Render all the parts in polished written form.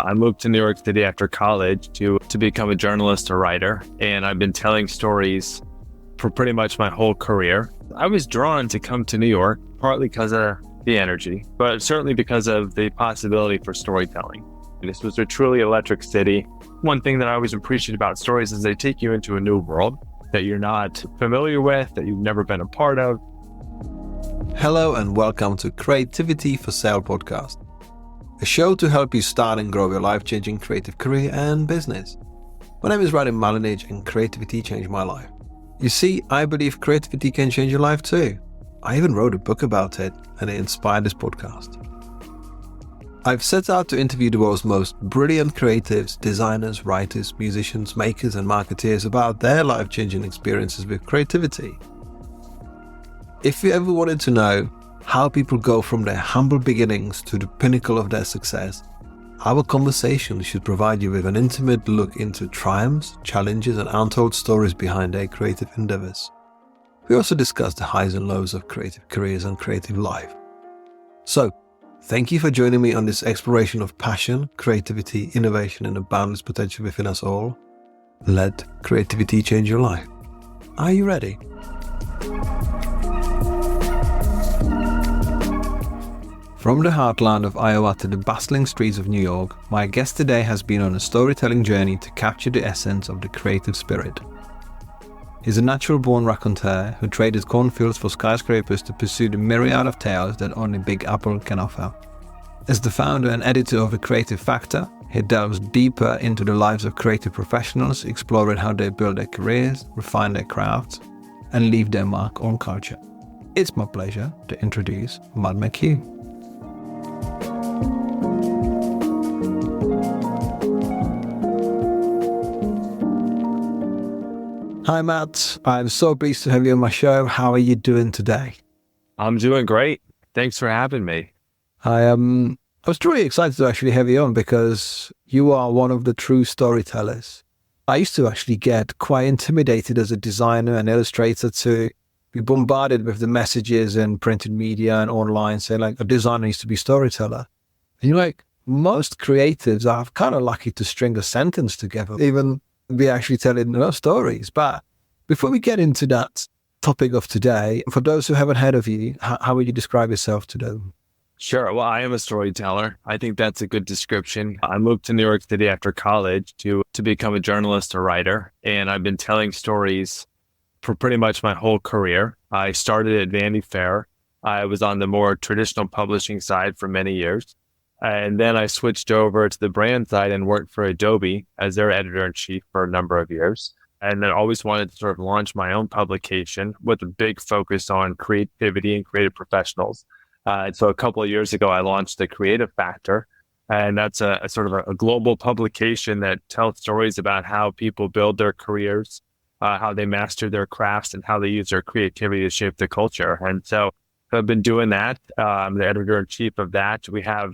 I moved to New York City after college to become a journalist or writer, and I've been telling stories for pretty much my whole career. I was drawn to come to New York, partly because of the energy, but certainly because of the possibility for storytelling. This was a truly electric city. One thing that I always appreciate about stories is they take you into a new world that you're not familiar with, that you've never been a part of. Hello and welcome to Creativity for Sale podcast, a show to help you start and grow your life-changing creative career and business. My name is Radim and creativity changed my life. You see, I believe creativity can change your life too. I even wrote a book about it and it inspired this podcast. I've set out to interview the world's most brilliant creatives, designers, writers, musicians, makers and marketeers about their life-changing experiences with creativity. If you ever wanted to know how people go from their humble beginnings to the pinnacle of their success, our conversation should provide you with an intimate look into triumphs, challenges and untold stories behind their creative endeavors. We also discuss the highs and lows of creative careers and creative life. So, thank you for joining me on this exploration of passion, creativity, innovation and the boundless potential within us all. Let creativity change your life. Are you ready? From the heartland of Iowa to the bustling streets of New York, my guest today has been on a storytelling journey to capture the essence of the creative spirit. He's a natural-born raconteur who traded cornfields for skyscrapers to pursue the myriad of tales that only Big Apple can offer. As the founder and editor of The Creative Factor, he delves deeper into the lives of creative professionals, exploring how they build their careers, refine their crafts, and leave their mark on culture. It's my pleasure to introduce McCue. Hi Matt, I'm so pleased to have you on my show. How are you doing today? I'm doing great. Thanks for having me. I was truly excited to actually have you on because you are one of the true storytellers. I used to actually get quite intimidated as a designer and illustrator to be bombarded with the messages in printed media and online saying like a designer needs to be a storyteller. And you're like, most creatives are kind of lucky to string a sentence together, even be actually telling stories. But before we get into that topic of today, for those who haven't heard of you, how would you describe yourself to them? Sure. Well, I am a storyteller. I think that's a good description. I moved to New York City after college to become a journalist or writer, and I've been telling stories for pretty much my whole career. I started at Vanity Fair. I was on the more traditional publishing side for many years. And then I switched over to the brand side and worked for Adobe as their editor-in-chief for a number of years. And then always wanted to sort of launch my own publication with a big focus on creativity and creative professionals. And so a couple of years ago, I launched The Creative Factor. And that's a sort of a global publication that tells stories about how people build their careers, how they master their crafts, and how they use their creativity to shape the culture. And so I've been doing that. I'm the editor-in-chief of that. We have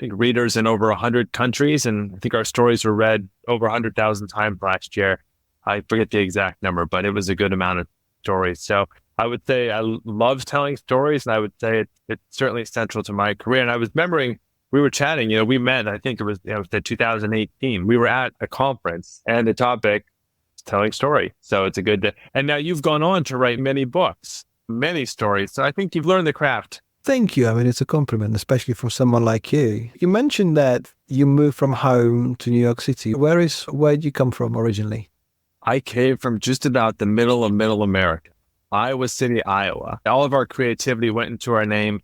readers in over 100 countries, and I think our stories were read over 100,000 times last year. I forget the exact number, but it was a good amount of stories. So I would say I love telling stories, and I would say it's certainly central to my career. And I was remembering, we were chatting, we met, I think it was 2018. We were at a conference, and the topic was telling story. So it's a good, and now you've gone on to write many books, many stories. So I think you've learned the craft. Thank you. I mean, it's a compliment, especially for someone like you. You mentioned that you moved from home to New York City. Where did you come from originally? I came from just about the middle of Middle America, Iowa City, Iowa. All of our creativity went into our name.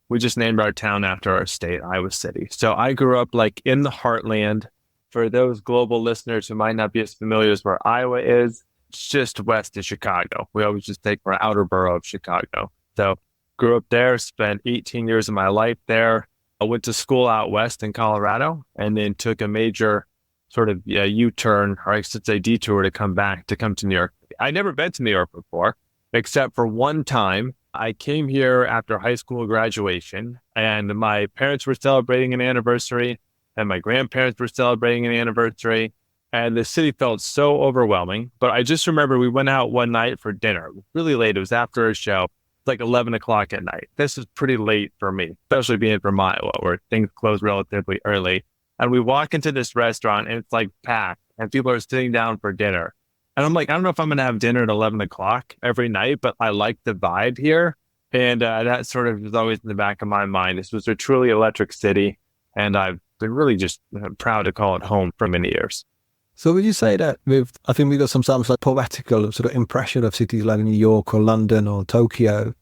We just named our town after our state, Iowa City. So I grew up like in the heartland. For those global listeners who might not be as familiar as where Iowa is, it's just west of Chicago. We always just take our outer borough of Chicago. So grew up there, spent 18 years of my life there. I went to school out west in Colorado and then took a major sort of U-turn, or I should say detour to come to New York. I'd never been to New York before, except for one time. I came here after high school graduation, and my parents were celebrating an anniversary and my grandparents were celebrating an anniversary, and the city felt so overwhelming. But I just remember we went out one night for dinner. It was really late. It was after a show. Like 11 o'clock at night. This is pretty late for me, especially being from Iowa, where things close relatively early. And we walk into this restaurant and it's like packed and people are sitting down for dinner. And I'm like, I don't know if I'm going to have dinner at 11 o'clock every night, but I like the vibe here. And that sort of is always in the back of my mind. This was a truly electric city. And I've been really just proud to call it home for many years. So would you say that I think we got sometimes like poetical sort of impression of cities like New York or London or Tokyo.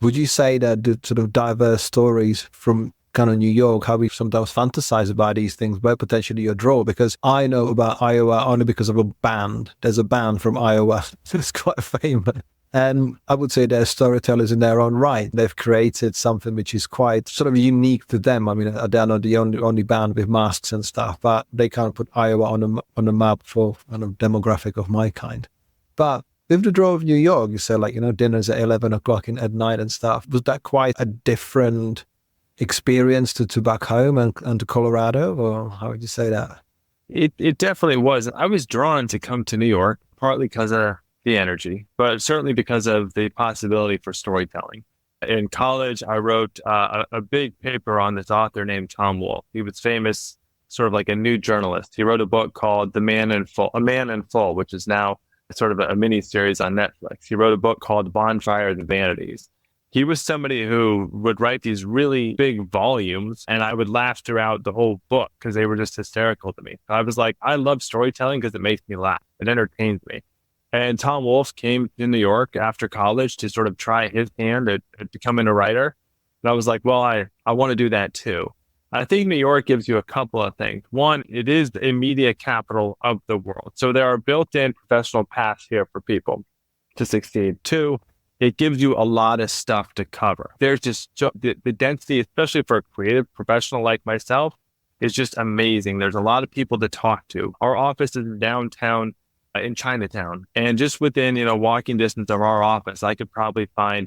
Would you say that the sort of diverse stories from kind of New York, how we sometimes fantasize about these things, were potentially your draw? Because I know about Iowa only because of a band. There's a band from Iowa that's quite famous. And I would say they're storytellers in their own right. They've created something which is quite sort of unique to them. I mean, they're not the only band with masks and stuff, but they can't put Iowa on the map for a demographic of my kind. But with the draw of New York, you said, like, dinners at 11 o'clock at night and stuff. Was that quite a different experience to back home and to Colorado? Or how would you say that? It definitely was. I was drawn to come to New York, partly because of the energy, but certainly because of the possibility for storytelling. In college, I wrote a big paper on this author named Tom Wolfe. He was famous, sort of like a new journalist. He wrote a book called A Man in Full, which is now sort of a mini series on Netflix. He wrote a book called Bonfire of the Vanities. He was somebody who would write these really big volumes, and I would laugh throughout the whole book because they were just hysterical to me. I was like, I love storytelling because it makes me laugh. It entertains me. And Tom Wolfe came to New York after college to sort of try his hand at becoming a writer. And I was like, well, I want to do that too. I think New York gives you a couple of things. One, it is the media capital of the world. So there are built-in professional paths here for people to succeed. Two, it gives you a lot of stuff to cover. There's just the density, especially for a creative professional like myself, is just amazing. There's a lot of people to talk to. Our office is downtown in Chinatown, and just within walking distance of our office, I could probably find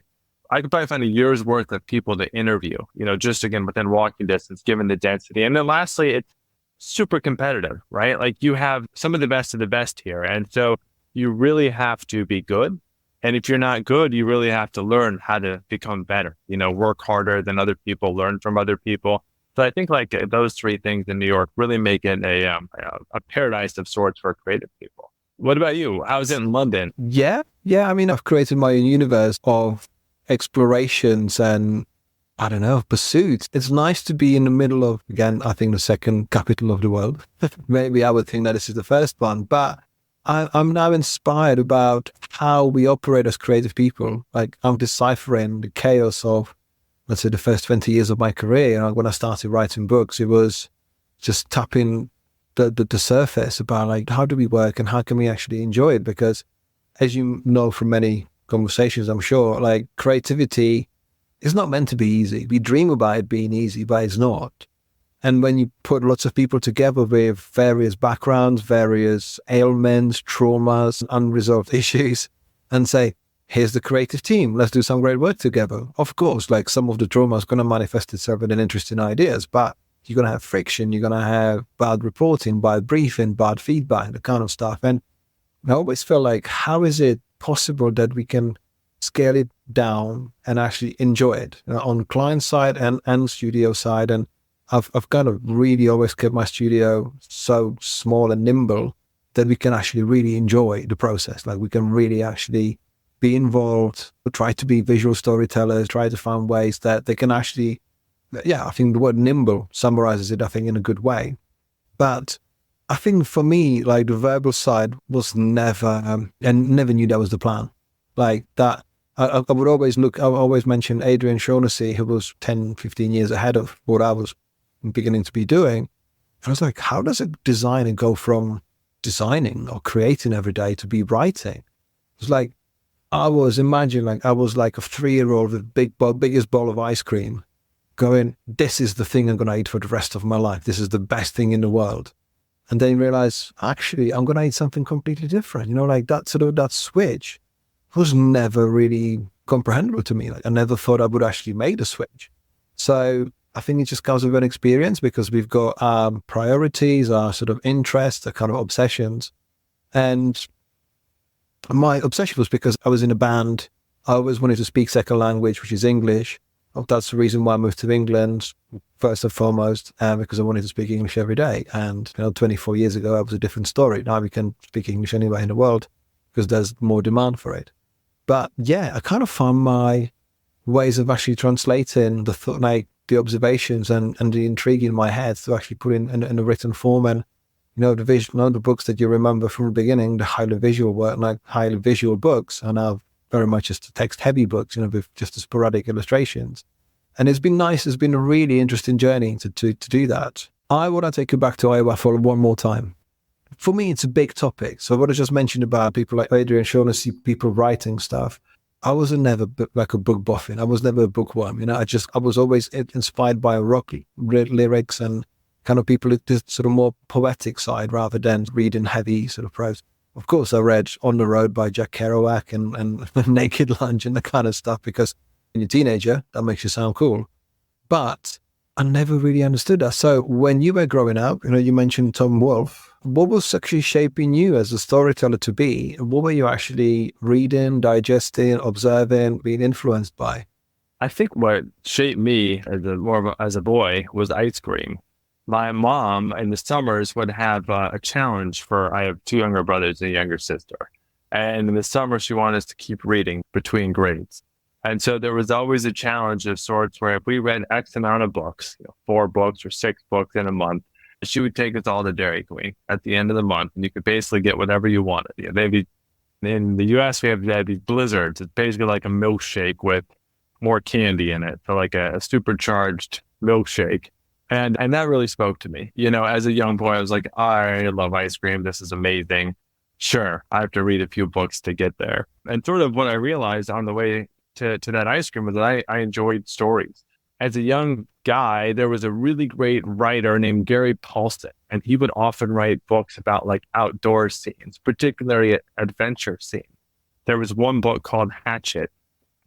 a year's worth of people to interview. Just again within walking distance, given the density. And then lastly, it's super competitive, right? Like you have some of the best here, and so you really have to be good. And if you're not good, you really have to learn how to become better. Work harder than other people, learn from other people. So I think like those three things in New York really make it a paradise of sorts for creative people. What about you? How's it in London? Yeah. I mean, I've created my own universe of explorations and, I don't know, pursuits. It's nice to be in the middle of, again, I think the second capital of the world. Maybe I would think that this is the first one, but I'm now inspired about how we operate as creative people. Like I'm deciphering the chaos of, let's say, the first 20 years of my career. When I started writing books, it was just tapping the surface about like, how do we work and how can we actually enjoy it? Because as you know from many conversations, I'm sure, like creativity is not meant to be easy. We dream about it being easy, but it's not. And when you put lots of people together with various backgrounds, various ailments, traumas, unresolved issues, and say, here's the creative team, let's do some great work together. Of course, like some of the trauma is going to manifest itself in interesting ideas, but you're going to have friction, you're going to have bad reporting, bad briefing, bad feedback, the kind of stuff. And I always feel like, how is it possible that we can scale it down and actually enjoy it on client side and studio side? And I've kind of really always kept my studio so small and nimble that we can actually really enjoy the process. Like we can really actually be involved, try to be visual storytellers, try to find ways that they can actually, I think the word nimble summarizes it, I think, in a good way. But I think for me, like the verbal side was never, and never knew that was the plan. Like that, I would always I would always mention Adrian Shaughnessy, who was 10, 15 years ahead of what I was beginning to be doing. I was like, how does a designer go from designing or creating every day to be writing? It was like, I was imagining like I was like a 3-year-old with biggest bowl of ice cream going, this is the thing I'm going to eat for the rest of my life. This is the best thing in the world. And then realize, actually, I'm going to eat something completely different. Like that switch was never really comprehensible to me. Like I never thought I would actually make the switch. So I think it just comes with an experience because we've got our priorities, our sort of interests, our kind of obsessions. And my obsession was because I was in a band. I always wanted to speak second language, which is English. I That's the reason why I moved to England, first and foremost, because I wanted to speak English every day. And 24 years ago, I was a different story. Now we can speak English anywhere in the world because there's more demand for it. But yeah, I kind of found my ways of actually translating the observations and the intrigue in my head to actually put in a written form. And the books that you remember from the beginning, the highly visual books are now very much just text-heavy books, with just the sporadic illustrations. And it's been nice. It's been a really interesting journey to do that. I want to take you back to Iowa for one more time. For me, it's a big topic. So what I just mentioned about people like Adrian Shaughnessy, people writing stuff, I was never like a book boffin. I was never a bookworm. I was always inspired by rock lyrics and kind of people at this sort of more poetic side rather than reading heavy sort of prose. Of course, I read On the Road by Jack Kerouac and Naked Lunch and that kind of stuff because when you're a teenager, that makes you sound cool. But I never really understood that. So when you were growing up, you mentioned Tom Wolfe. What was actually shaping you as a storyteller to be? What were you actually reading, digesting, observing, being influenced by? I think what shaped me as a boy was ice cream. My mom in the summers would have a challenge I have two younger brothers and a younger sister. And in the summer, she wanted us to keep reading between grades. And so there was always a challenge of sorts where if we read X amount of books, 4 books or 6 books in a month, she would take us all to Dairy Queen at the end of the month. And you could basically get whatever you wanted. In the US, we have these blizzards. It's basically like a milkshake with more candy in it. So like a supercharged milkshake. And that really spoke to me. As a young boy, I was like, I love ice cream. This is amazing. Sure, I have to read a few books to get there. And sort of what I realized on the way to that ice cream was that I enjoyed stories. As a young guy, there was a really great writer named Gary Paulson, and he would often write books about like outdoor scenes, particularly adventure scenes. There was one book called Hatchet.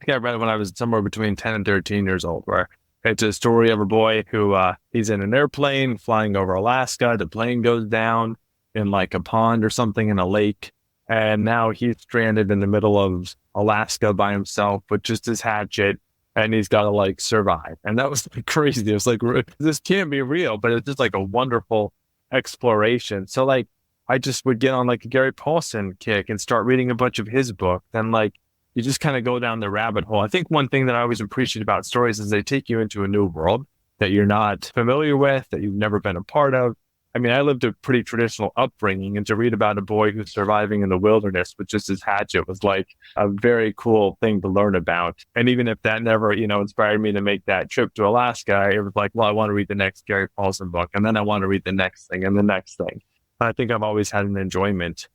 I think I read it when I was somewhere between 10 and 13 years old, where it's a story of a boy who he's in an airplane flying over Alaska. The plane goes down in like a pond or something in a lake. And now he's stranded in the middle of Alaska by himself with just his hatchet. And he's got to like survive. And that was like crazy. It was like, this can't be real, but it's just like a wonderful exploration. So like, I just would get on like a Gary Paulson kick and start reading a bunch of his books. And like, you just kind of go down the rabbit hole. I think one thing that I always appreciate about stories is they take you into a new world that you're not familiar with, that you've never been a part of. I mean, I lived a pretty traditional upbringing, and to read about a boy who's surviving in the wilderness with just his hatchet was like a very cool thing to learn about. And even if that never, inspired me to make that trip to Alaska, it was like, well, I want to read the next Gary Paulson book, and then I want to read the next thing and the next thing. I think I've always had an enjoyment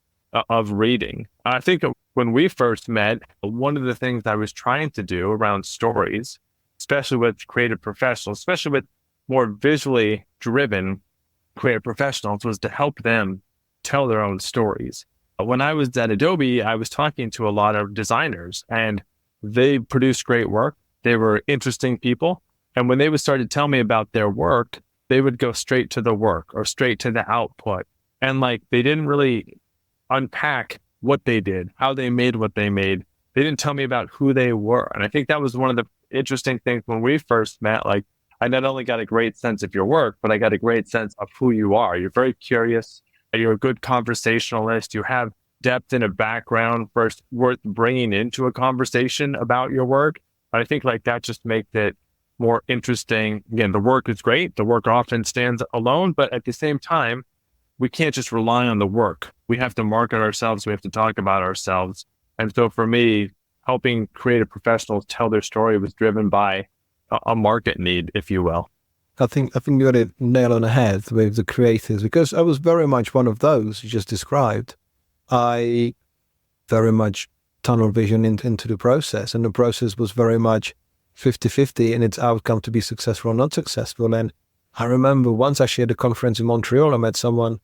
of reading. I think when we first met, one of the things I was trying to do around stories, especially with creative professionals, especially with more visually driven creative professionals, was to help them tell their own stories. When I was at Adobe, I was talking to a lot of designers, and they produced great work. They were interesting people. And when they would start to tell me about their work, they would go straight to the work or straight to the output. And like, they didn't really unpack what they did, how they made what they made. They didn't tell me about who they were. And I think that was one of the interesting things when we first met. Like, I not only got a great sense of your work, but I got a great sense of who you are. You're very curious. You're a good conversationalist. You have depth in a background first worth bringing into a conversation about your work. I think like that just makes it more interesting. Again, the work is great. The work often stands alone, but at the same time, we can't just rely on the work. We have to market ourselves. We have to talk about ourselves. And so for me, helping creative professionals tell their story was driven by a market need, if you will. I think you got it nail on the head with the creators, because I was very much one of those you just described. I very much tunnel vision into the process, and the process was very much 50-50 in its outcome to be successful or not successful. And I remember once actually at a conference in Montreal, I met someone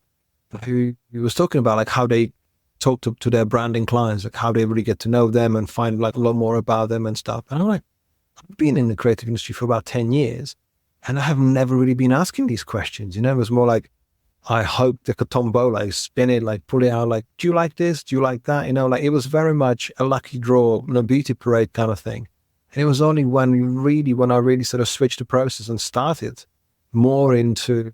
who was talking about like how they talk to their branding clients, like how they really get to know them and find like a lot more about them and stuff. And I'm like, I've been in the creative industry for about 10 years and I have never really been asking these questions. It was more like, I hope like a tombola, spin it, like pull it out, like, do you like this? Do you like that? Like it was very much a lucky draw, beauty parade kind of thing. And it was only when I really sort of switched the process and started more into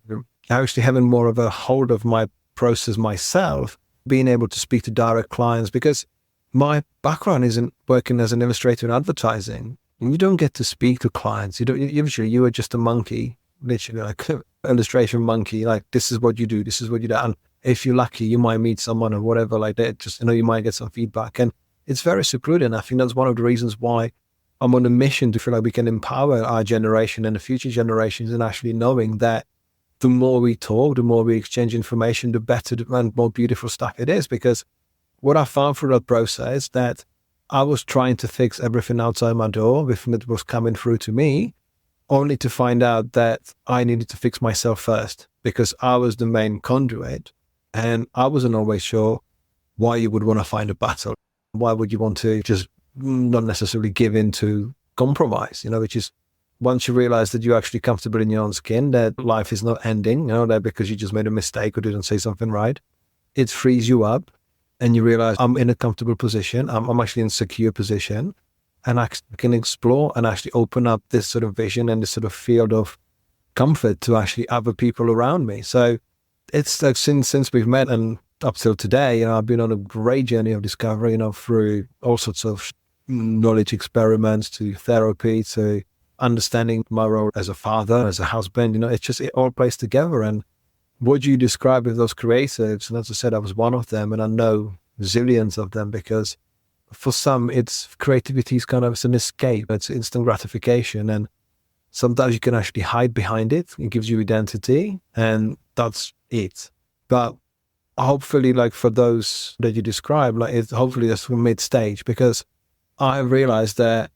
actually having more of a hold of my process myself, being able to speak to direct clients, because my background isn't working as an illustrator in advertising. And you don't get to speak to clients. Usually you are just a monkey, literally like illustration monkey. Like, this is what you do. This is what you do. And if you're lucky, you might meet someone or whatever like that. Just, you might get some feedback. And it's very secluded. I think that's one of the reasons why I'm on a mission to feel like we can empower our generation and the future generations, and actually knowing that the more we talk, the more we exchange information, the better and more beautiful stuff it is. Because what I found through that process, that I was trying to fix everything outside my door, everything that was coming through to me, only to find out that I needed to fix myself first, because I was the main conduit. And I wasn't always sure why you would want to find a battle. Why would you want to just not necessarily give in to compromise, which is, once you realize that you're actually comfortable in your own skin, that life is not ending, that because you just made a mistake or didn't say something right, it frees you up. And you realize, I'm in a comfortable position. I'm actually in a secure position, and I can explore and actually open up this sort of vision and this sort of field of comfort to actually other people around me. So it's like since we've met and up till today, I've been on a great journey of discovery, through all sorts of knowledge experiments, to therapy, to understanding my role as a father, as a husband. It all plays together. And what you describe with those creatives, and as I said, I was one of them, and I know zillions of them, because for some, creativity is kind of, it's an escape, it's instant gratification. And sometimes you can actually hide behind it. It gives you identity, and that's it. But hopefully, like for those that you describe, hopefully that's from mid-stage, because I realized that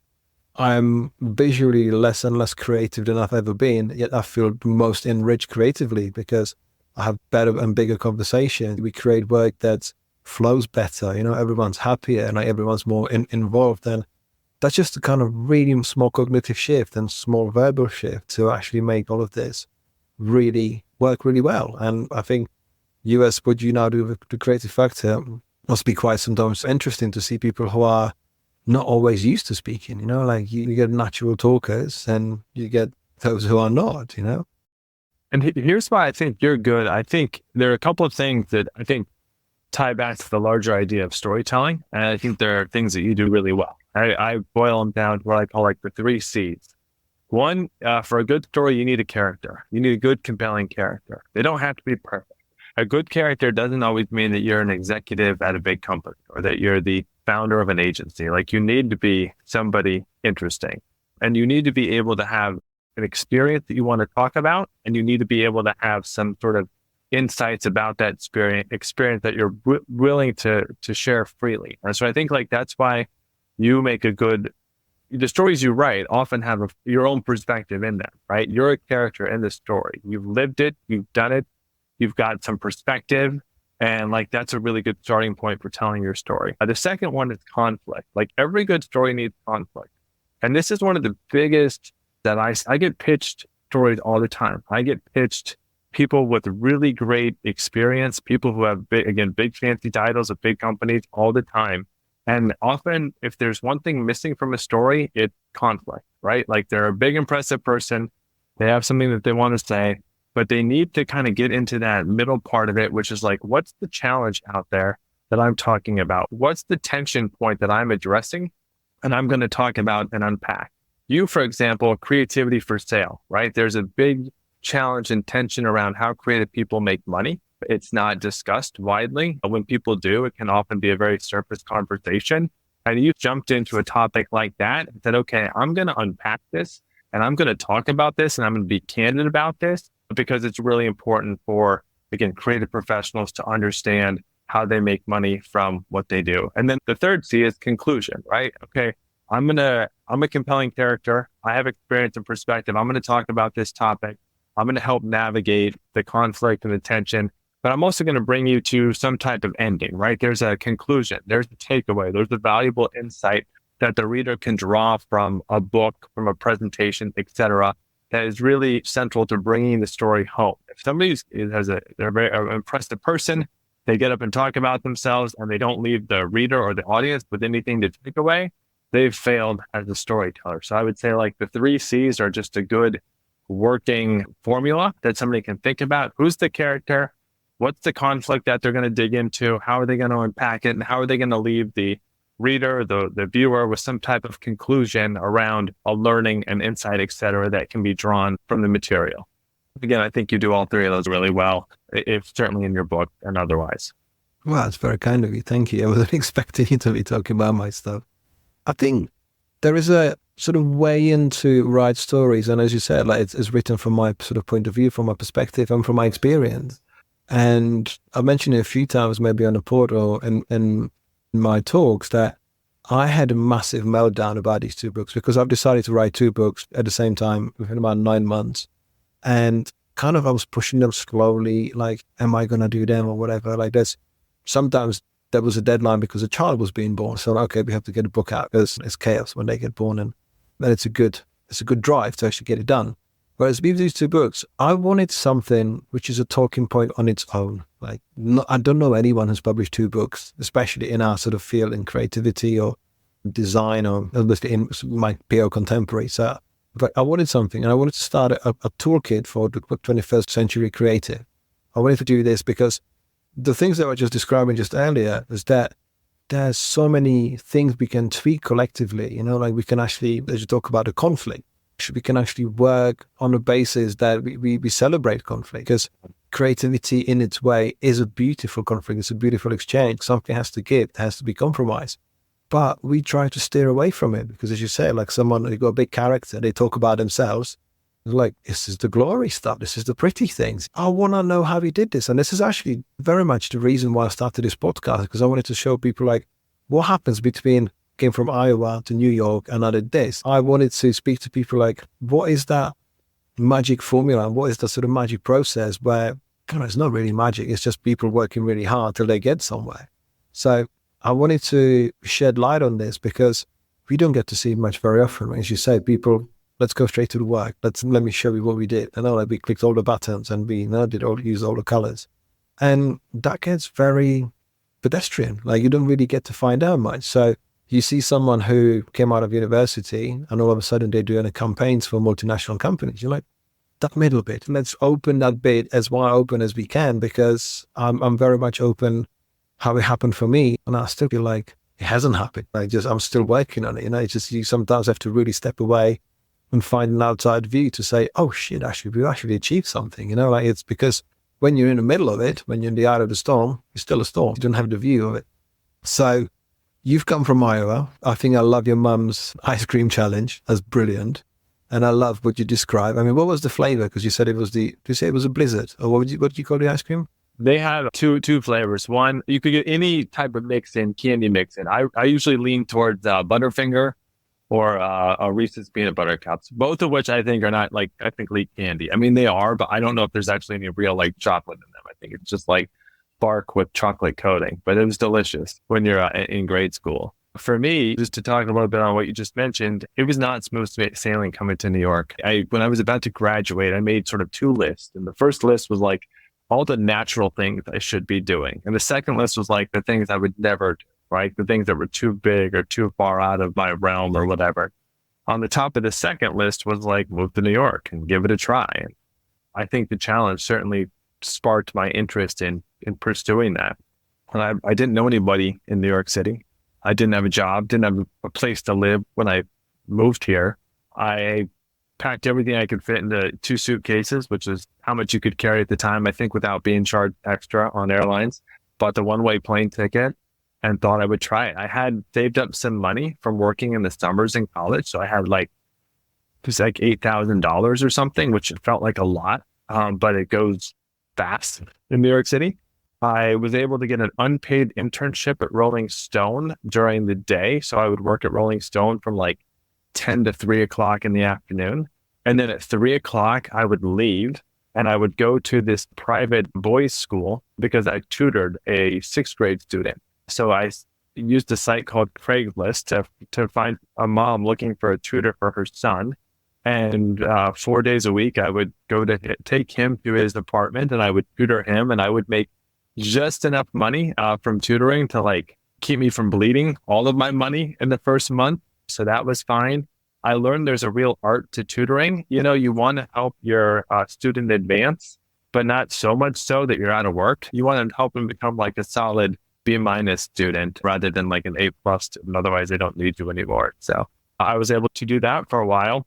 I'm visually less and less creative than I've ever been, yet I feel most enriched creatively, because I have better and bigger conversations. We create work that flows better, everyone's happier, and everyone's more involved. And that's just a kind of really small cognitive shift and small verbal shift to actually make all of this really work really well. And I think what you now do with the creative factor must be quite sometimes interesting to see people who are not always used to speaking, like you get natural talkers and you get those who are not, And here's why I think you're good. I think there are a couple of things that I think tie back to the larger idea of storytelling. And I think there are things that you do really well. I boil them down to what I call like the 3 C's. One, for a good story, you need a character. You need a good, compelling character. They don't have to be perfect. A good character doesn't always mean that you're an executive at a big company or that you're the founder of an agency. Like, you need to be somebody interesting, and you need to be able to have an experience that you want to talk about, and you need to be able to have some sort of insights about that experience that you're willing to share freely. And so I think like that's why you make the stories you write often have your own perspective in them, right? You're a character in the story. You've lived it, you've done it, you've got some perspective, and like that's a really good starting point for telling your story. The second one is conflict. Like, every good story needs conflict. And this is one of the biggest that I get pitched stories all the time. I get pitched people with really great experience, people who have big fancy titles of big companies all the time. And often, if there's one thing missing from a story, it's conflict, right? Like, they're a big, impressive person. They have something that they want to say, but they need to kind of get into that middle part of it, which is like, what's the challenge out there that I'm talking about? What's the tension point that I'm addressing? And I'm going to talk about and unpack. You, for example, creativity for sale, right? There's a big challenge and tension around how creative people make money. It's not discussed widely. When people do, it can often be a very surface conversation. And you jumped into a topic like that and said, okay, I'm going to unpack this, and I'm going to talk about this, and I'm going to be candid about this, because it's really important for, again, creative professionals to understand how they make money from what they do. And then the third C is conclusion, right? Okay, I'm a compelling character. I have experience and perspective. I'm going to talk about this topic. I'm going to help navigate the conflict and the tension, but I'm also going to bring you to some type of ending, right? There's a conclusion. There's a takeaway. There's a valuable insight that the reader can draw from a book, from a presentation, etc., that is really central to bringing the story home. If somebody they're a very impressive person, they get up and talk about themselves, and they don't leave the reader or the audience with anything to take away, they've failed as a storyteller. So I would say like the 3 C's are just a good working formula that somebody can think about. Who's the character? What's the conflict that they're going to dig into? How are they going to unpack it? And how are they going to leave the reader, the viewer, with some type of conclusion around a learning and insight, et cetera, that can be drawn from the material? Again, I think you do all 3 of those really well, if certainly in your book and otherwise. Well, that's very kind of you. Thank you. I wasn't expecting you to be talking about my stuff. I think there is a sort of way in to write stories. And as you said, like it's written from my sort of point of view, from my perspective and from my experience. And I've mentioned it a few times, maybe on the portal and in my talks, that I had a massive meltdown about these 2 books because I've decided to write 2 books at the same time within about 9 months. And kind of I was pushing them slowly, like, am I going to do them or whatever? Like sometimes there was a deadline because a child was being born. So, okay, we have to get a book out because it's chaos when they get born. And then it's a good drive to actually get it done. Whereas with these 2 books, I wanted something which is a talking point on its own. Like, I don't know anyone who's published 2 books, especially in our sort of field in creativity or design or in my PO contemporary. So, but I wanted something, and I wanted to start a toolkit for the 21st century creative. I wanted to do this because the things that I was just describing just earlier is that there's so many things we can tweak collectively, like we can actually, as you talk about the conflict, we can actually work on a basis that we celebrate conflict, because creativity in its way is a beautiful conflict. It's a beautiful exchange. Something has to give, it has to be compromised. But we try to steer away from it because, as you say, like someone, you got a big character, they talk about themselves. Like, this is the glory stuff. This is the pretty things. I want to know how he did this. And this is actually very much the reason why I started this podcast, because I wanted to show people like what happens between came from Iowa to New York and I did this. I wanted to speak to people like, what is that magic formula? And what is the sort of magic process where it's not really magic. It's just people working really hard till they get somewhere. So I wanted to shed light on this because we don't get to see much very often. As you say, people, let's go straight to the work. Let me show you what we did. And we clicked all the buttons and we used all the colors. And that gets very pedestrian. Like, you don't really get to find out much. So you see someone who came out of university and all of a sudden they're doing campaigns for multinational companies. You're like, that middle bit, let's open that bit as wide open as we can, because I'm very much open how it happened for me. And I still feel like it hasn't happened. I'm still working on it. It's just, you sometimes have to really step away and find an outside view to say, oh shit, actually, we actually achieved something. It's because when you're in the middle of it, when you're in the eye of the storm, it's still a storm. You don't have the view of it. So you've come from Iowa. I think I love your mum's ice cream challenge. That's brilliant. And I love what you describe. I mean, what was the flavor? Because you said it was did you say it was a blizzard? Or what did you call the ice cream? They have two flavors. One, you could get any type of mix in, candy mix in. I usually lean towards Butterfinger or a Reese's Peanut Butter Cups, both of which I think are not like technically candy. I mean, they are, but I don't know if there's actually any real like chocolate in them. I think it's just like bark with chocolate coating, but it was delicious when you're in grade school. For me, just to talk a little bit on what you just mentioned, it was not smooth sailing coming to New York. When I was about to graduate, I made sort of 2 lists. And the first list was like all the natural things I should be doing. And the second list was like the things I would never do, right? The things that were too big or too far out of my realm or whatever. On the top of the second list was like, move to New York and give it a try. And I think the challenge certainly sparked my interest in pursuing that. And I didn't know anybody in New York City. I didn't have a job, didn't have a place to live when I moved here. I packed everything I could fit into 2 suitcases, which is how much you could carry at the time, I think, without being charged extra on airlines. Bought the one-way plane ticket and thought I would try it. I had saved up some money from working in the summers in college. So I had it was like $8,000 or something, which felt like a lot, but it goes fast in New York City. I was able to get an unpaid internship at Rolling Stone during the day. So I would work at Rolling Stone from like 10 to 3 o'clock in the afternoon. And then at 3 o'clock, I would leave and I would go to this private boys' school because I tutored a 6th grade student. So I used a site called Craigslist to find a mom looking for a tutor for her son. And 4 days a week, I would go to take him to his apartment and I would tutor him, and I would make just enough money from tutoring to like keep me from bleeding all of my money in the first month. So that was fine. I learned there's a real art to tutoring. You want to help your student advance, but not so much so that you're out of work. You want to help them become like a solid B- student rather than like an A+ student. Otherwise, they don't need you anymore. So I was able to do that for a while.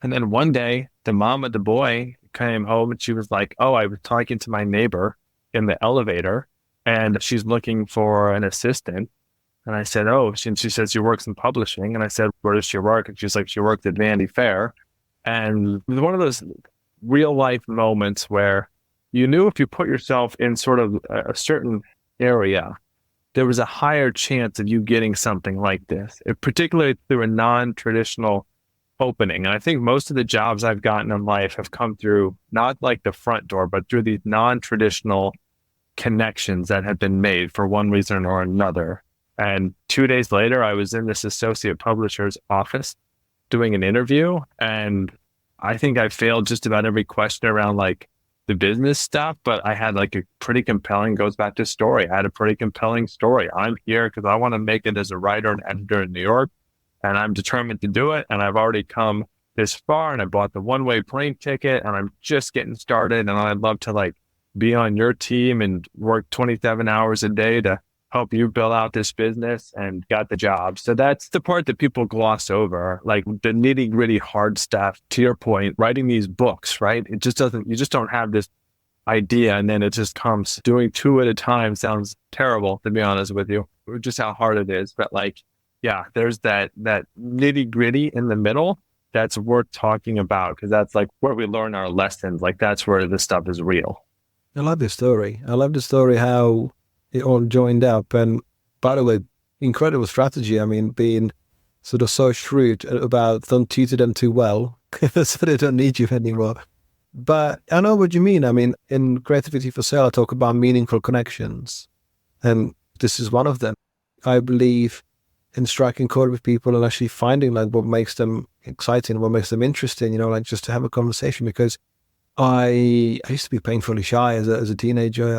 And then one day, the mom of the boy came home and she was like, "Oh, I was talking to my neighbor in the elevator and she's looking for an assistant." And I said, "Oh," she says, "She works in publishing." And I said, "Where does she work?" And she's like, "She worked at Vanity Fair." And it was one of those real life moments where you knew if you put yourself in sort of a certain area, there was a higher chance of you getting something like this, particularly through a non-traditional opening. And I think most of the jobs I've gotten in life have come through not like the front door, but through these non-traditional connections that have been made for one reason or another. And 2 days later, I was in this associate publisher's office doing an interview. And I think I failed just about every question around like the business stuff, but I had like a pretty compelling, goes back to story. I had a pretty compelling story. I'm here because I want to make it as a writer and editor in New York, and I'm determined to do it. And I've already come this far, and I bought the one-way plane ticket, and I'm just getting started. And I'd love to like be on your team and work 27 hours a day to help you build out this business, and got the job. So that's the part that people gloss over, like the nitty gritty hard stuff. To your point, writing these books, right? It just doesn't, you just don't have this idea and then it just comes. Doing two at a time sounds terrible, to be honest with you, just how hard it is. But like, yeah, there's that nitty gritty in the middle that's worth talking about, because that's like where we learn our lessons. Like that's where this stuff is real. I love this story. I love the story, how it all joined up. And by the way, incredible strategy. I mean, being sort of so shrewd about don't tutor them too well so they don't need you anymore. But I know what you mean. I mean, in Creativity for Sale, I talk about meaningful connections. And this is one of them. I believe in striking chord with people and actually finding like what makes them exciting, what makes them interesting, like just to have a conversation. Because I used to be painfully shy as a teenager.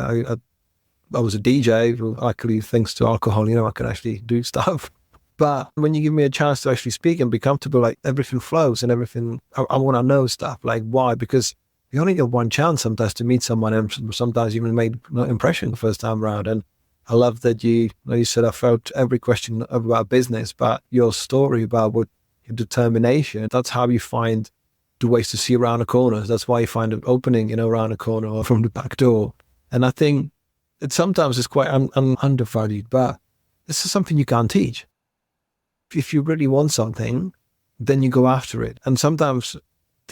I was a DJ, luckily thanks to alcohol, I could actually do stuff. But when you give me a chance to actually speak and be comfortable, like everything flows and everything, I want to know stuff. Like why? Because you only get one chance sometimes to meet someone, and sometimes you even made no impression the first time around. And I love that you said I felt every question about business, but your story about what your determination, that's how you find the ways to see around the corners. That's why you find an opening, around a corner or from the back door. And I think it sometimes is quite undervalued, but this is something you can't teach. If you really want something, then you go after it. And sometimes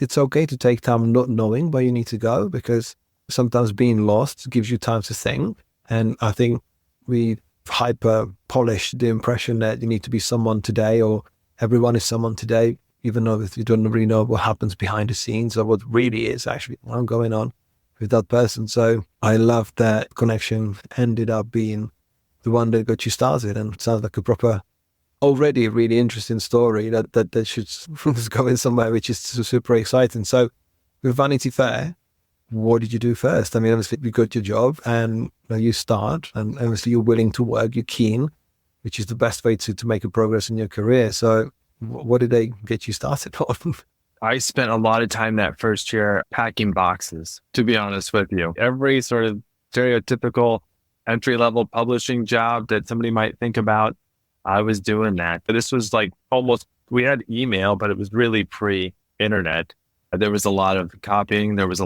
it's okay to take time not knowing where you need to go, because sometimes being lost gives you time to think. And I think we hyper polish the impression that you need to be someone today, or everyone is someone today, even though you don't really know what happens behind the scenes or what really is actually going on with that person. So I love that connection ended up being the one that got you started, and it sounds like a proper, already a really interesting story that should go in somewhere, which is super exciting. So with Vanity Fair, what did you do first? I mean, obviously you got your job and you start, and obviously you're willing to work, you're keen, which is the best way to make a progress in your career. So what did they get you started on? I spent a lot of time that first year packing boxes, to be honest with you. Every sort of stereotypical entry-level publishing job that somebody might think about, I was doing that. But this was like almost, we had email, but it was really pre-internet. There was a lot of copying. There was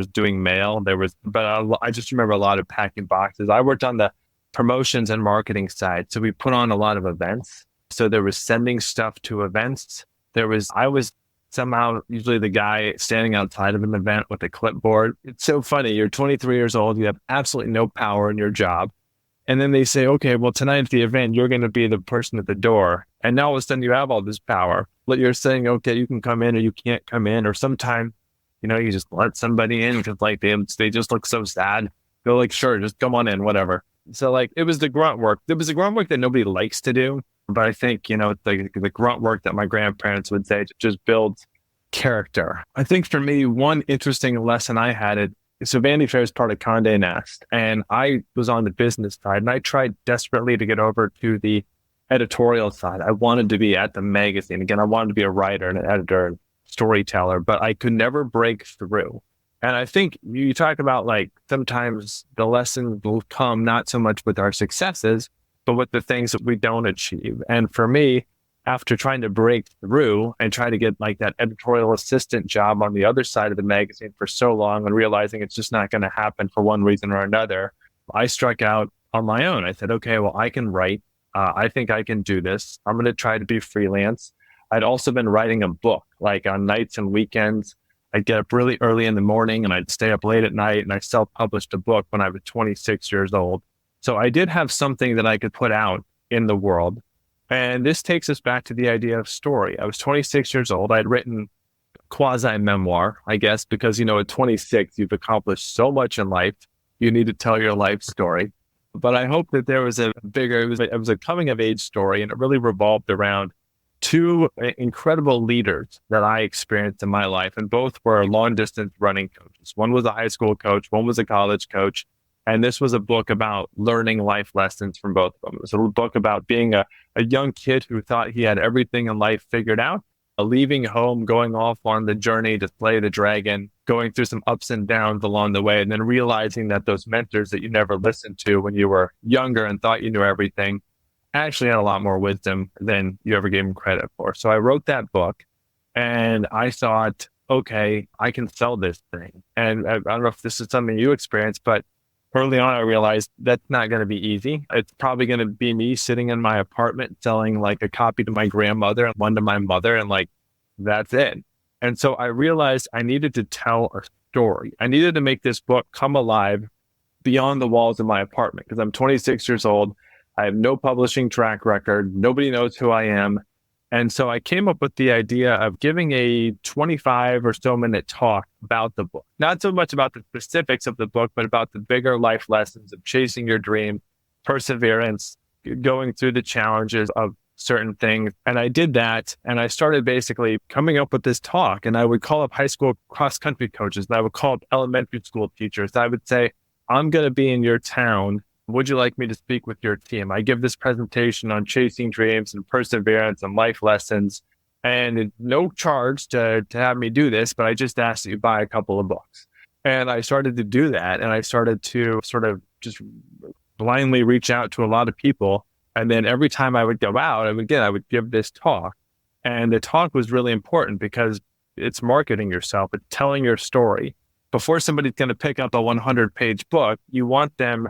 doing mail. But I just remember a lot of packing boxes. I worked on the promotions and marketing side. So we put on a lot of events. So there was sending stuff to events. I was somehow usually the guy standing outside of an event with a clipboard. It's so funny. You're 23 years old. You have absolutely no power in your job. And then they say, okay, well, tonight at the event, you're going to be the person at the door. And now all of a sudden you have all this power. But you're saying, okay, you can come in or you can't come in. Or sometimes, you just let somebody in because like they just look so sad. They're like, sure, just come on in, whatever. So like it was the grunt work. It was the grunt work that nobody likes to do. But I think, the grunt work that my grandparents would say just builds character. I think for me, one interesting lesson I had, so Vanity Fair is part of Condé Nast, and I was on the business side, and I tried desperately to get over to the editorial side. I wanted to be at the magazine. Again, I wanted to be a writer and an editor and storyteller, but I could never break through. And I think you talk about like sometimes the lessons will come not so much with our successes, but with the things that we don't achieve. And for me, after trying to break through and try to get like that editorial assistant job on the other side of the magazine for so long and realizing it's just not going to happen for one reason or another, I struck out on my own. I said, okay, well, I can write. I think I can do this. I'm going to try to be freelance. I'd also been writing a book, like on nights and weekends. I'd get up really early in the morning and I'd stay up late at night, and I self-published a book when I was 26 years old. So I did have something that I could put out in the world. And this takes us back to the idea of story. I was 26 years old. I'd written quasi-memoir, I guess, because, at 26, you've accomplished so much in life. You need to tell your life story. But I hope that there was it was a coming of age story, and it really revolved around two incredible leaders that I experienced in my life, and both were long distance running coaches. One was a high school coach, one was a college coach. And this was a book about learning life lessons from both of them. It was a book about being a young kid who thought he had everything in life figured out, leaving home, going off on the journey to slay the dragon, going through some ups and downs along the way, and then realizing that those mentors that you never listened to when you were younger and thought you knew everything actually had a lot more wisdom than you ever gave them credit for. So I wrote that book, and I thought, okay, I can sell this thing. And I don't know if this is something you experienced, but early on, I realized that's not going to be easy. It's probably going to be me sitting in my apartment selling like a copy to my grandmother and one to my mother, and like, that's it. And so I realized I needed to tell a story. I needed to make this book come alive beyond the walls of my apartment, because I'm 26 years old. I have no publishing track record. Nobody knows who I am. And so I came up with the idea of giving a 25 or so minute talk about the book. Not so much about the specifics of the book, but about the bigger life lessons of chasing your dream, perseverance, going through the challenges of certain things. And I did that. And I started basically coming up with this talk. And I would call up high school cross-country coaches, and I would call up elementary school teachers. I would say, I'm going to be in your town. Would you like me to speak with your team? I give this presentation on chasing dreams and perseverance and life lessons, and no charge to have me do this, but I just asked that you buy a couple of books. And I started to do that, and I started to sort of just blindly reach out to a lot of people. And then every time I would go out, I would give this talk. And the talk was really important because it's marketing yourself, it's telling your story. Before somebody's going to pick up a 100-page book, you want them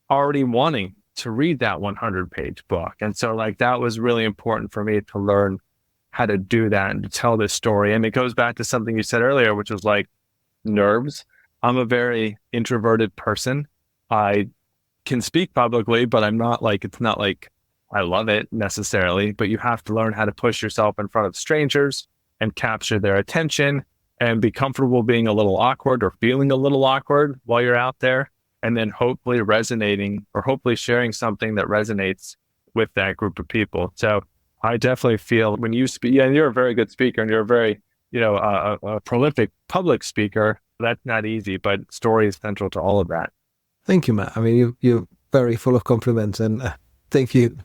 already wanting to read that 100-page book. And so like that was really important for me to learn how to do that and to tell this story. And it goes back to something you said earlier, which was like nerves. I'm a very introverted person. I can speak publicly, but it's not like I love it necessarily, but you have to learn how to push yourself in front of strangers and capture their attention and be comfortable being a little awkward or feeling a little awkward while you're out there. And then hopefully resonating or hopefully sharing something that resonates with that group of people. So I definitely feel when you speak, and you're a very good speaker, and you're a very, a prolific public speaker, that's not easy, but story is central to all of that. Thank you, Matt. I mean, you're very full of compliments, and thank you.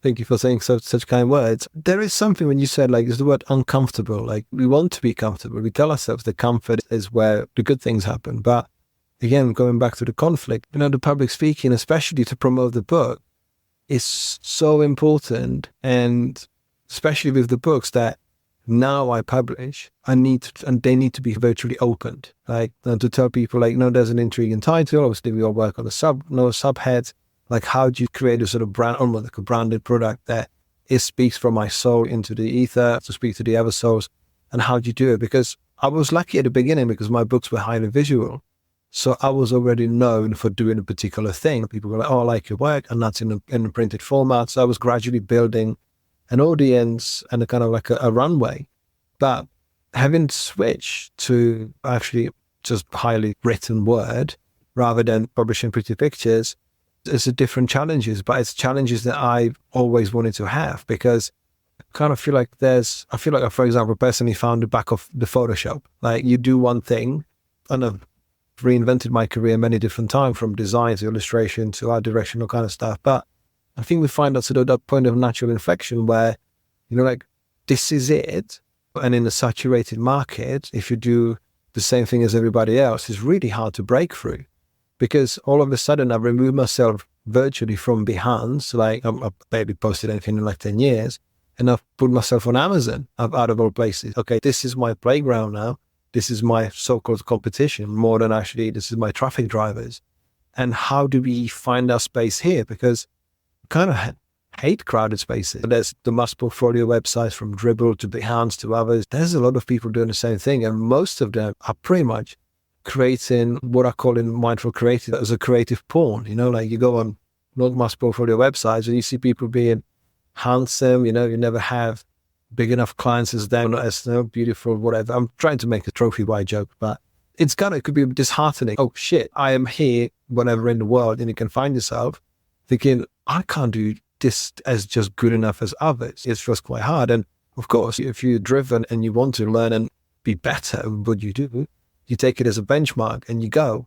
Thank you for saying such kind words. There is something when you said, like, is the word uncomfortable. Like, we want to be comfortable. We tell ourselves the comfort is where the good things happen. But again, going back to the conflict, the public speaking, especially to promote the book, is so important. And especially with the books that now I publish, and they need to be virtually opened. Like, to tell people, like, there's an intriguing title. Obviously, we all work on a subhead. Like, how do you create a sort of brand, almost like a branded product that speaks from my soul into the ether to speak to the other souls? And how do you do it? Because I was lucky at the beginning because my books were highly visual. So I was already known for doing a particular thing. People were like, oh, I like your work. And that's in a printed format. So I was gradually building an audience and a kind of like a runway. But having switched to actually just highly written word rather than publishing pretty pictures, it's a different challenges, but it's challenges that I've always wanted to have because I kind of feel like for example, personally found the back of the Photoshop. Like, you do one thing, and I've reinvented my career many different times, from design to illustration to art direction, all kind of stuff. But I think we find that sort of that point of natural inflection where, like, this is it. And in a saturated market, if you do the same thing as everybody else, it's really hard to break through, because all of a sudden I've removed myself virtually from Behance. Like, I've barely posted anything in like 10 years, and I've put myself on Amazon out of all places. Okay, this is my playground now. This is my so-called competition, more than actually this is my traffic drivers. And how do we find our space here? Because I kind of hate crowded spaces. There's the mass portfolio websites, from Dribble to Behance to others. There's a lot of people doing the same thing, and most of them are pretty much creating what I call in Mindful Creative as a creative porn. Like, you go on mass portfolio websites and you see people being handsome, you never have big enough clients as them, as beautiful, whatever. I'm trying to make a trophy wife joke, but it could be disheartening. Oh shit, I am here whenever in the world, and you can find yourself thinking, I can't do this as just good enough as others. It's just quite hard. And of course, if you're driven and you want to learn and be better at what you do, you take it as a benchmark and you go.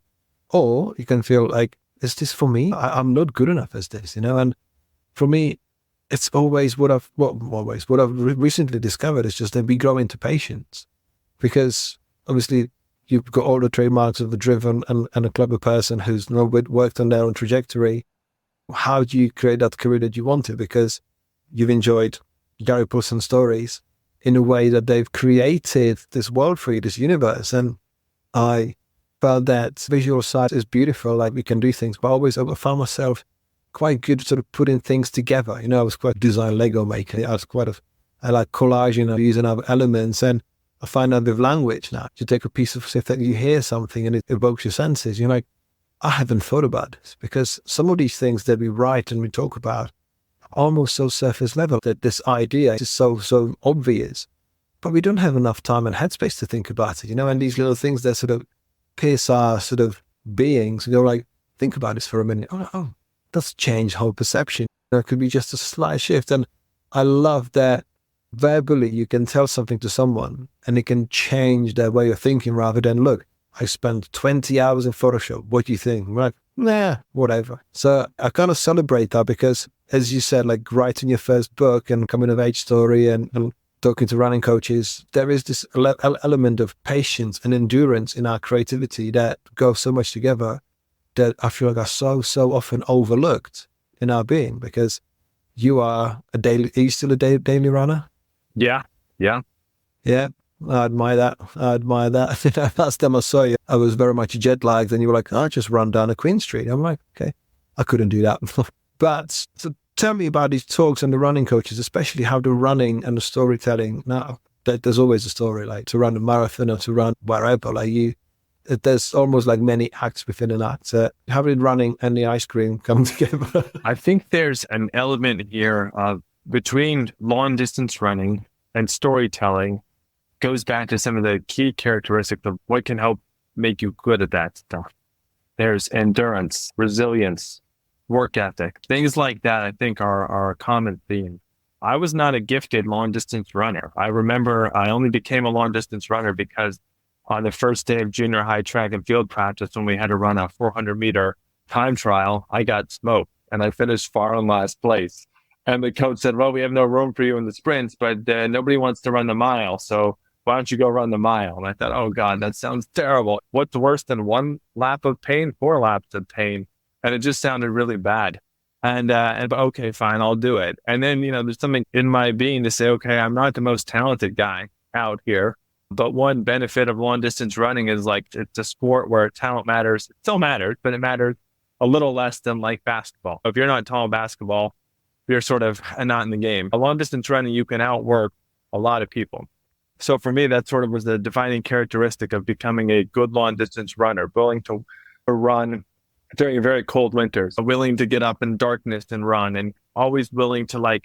Or you can feel like, is this for me? I'm not good enough as this, And for me, it's always what I've recently discovered is just that we grow into patience, because obviously you've got all the trademarks of a driven and a clever person who's worked on their own trajectory. How do you create that career that you wanted? Because you've enjoyed Gary Paulson's stories in a way that they've created this world for you, this universe. And I felt that visual side is beautiful. Like, we can do things, but I found myself quite good sort of putting things together. I was quite a design Lego maker. I like collaging, using other elements. And I find that with language now, you take a piece of stuff that you hear something and it evokes your senses. You're like, I haven't thought about this, because some of these things that we write and we talk about are almost so surface level, that this idea is so obvious, but we don't have enough time and headspace to think about it, and these little things that sort of pierce our sort of beings, like, think about this for a minute. Oh, that's changed whole perception. It could be just a slight shift. And I love that verbally you can tell something to someone and it can change their way of thinking, rather than, look, I spent 20 hours in Photoshop. What do you think? I'm like, nah, whatever. So I kind of celebrate that, because, as you said, like, writing your first book and coming of age story and talking to running coaches, there is this element of patience and endurance in our creativity that goes so much together, that I feel like are so often overlooked in our being. Because are you still a daily runner? Yeah. Yeah. I admire that. Last time I saw you, I was very much jet lagged, and you were like, I just run down a Queen Street. I'm like, okay, I couldn't do that. But so tell me about these talks and the running coaches, especially how the running and the storytelling. Now, there's always a story, like to run a marathon or to run wherever, there's almost like many acts within an act. How did running and the ice cream come together? I think there's an element here between long distance running and storytelling. Goes back to some of the key characteristics of what can help make you good at that stuff. There's endurance, resilience, work ethic, things like that. I think are a common theme. I was not a gifted long distance runner. I remember I only became a long distance runner because on the first day of junior high track and field practice, when we had to run a 400-meter time trial, I got smoked and I finished far in last place. And the coach said, well, we have no room for you in the sprints, but nobody wants to run the mile. So why don't you go run the mile? And I thought, oh God, that sounds terrible. What's worse than 1 lap of pain? 4 laps of pain. And it just sounded really bad. And okay, fine, I'll do it. And then, there's something in my being to say, okay, I'm not the most talented guy out here, but one benefit of long distance running is, like, it's a sport where talent matters. It still matters, but it matters a little less than like basketball. If you're not tall in basketball, you're sort of not in the game. A long distance running, you can outwork a lot of people. So for me, that sort of was the defining characteristic of becoming a good long distance runner, willing to run during very cold winters, willing to get up in darkness and run, and always willing to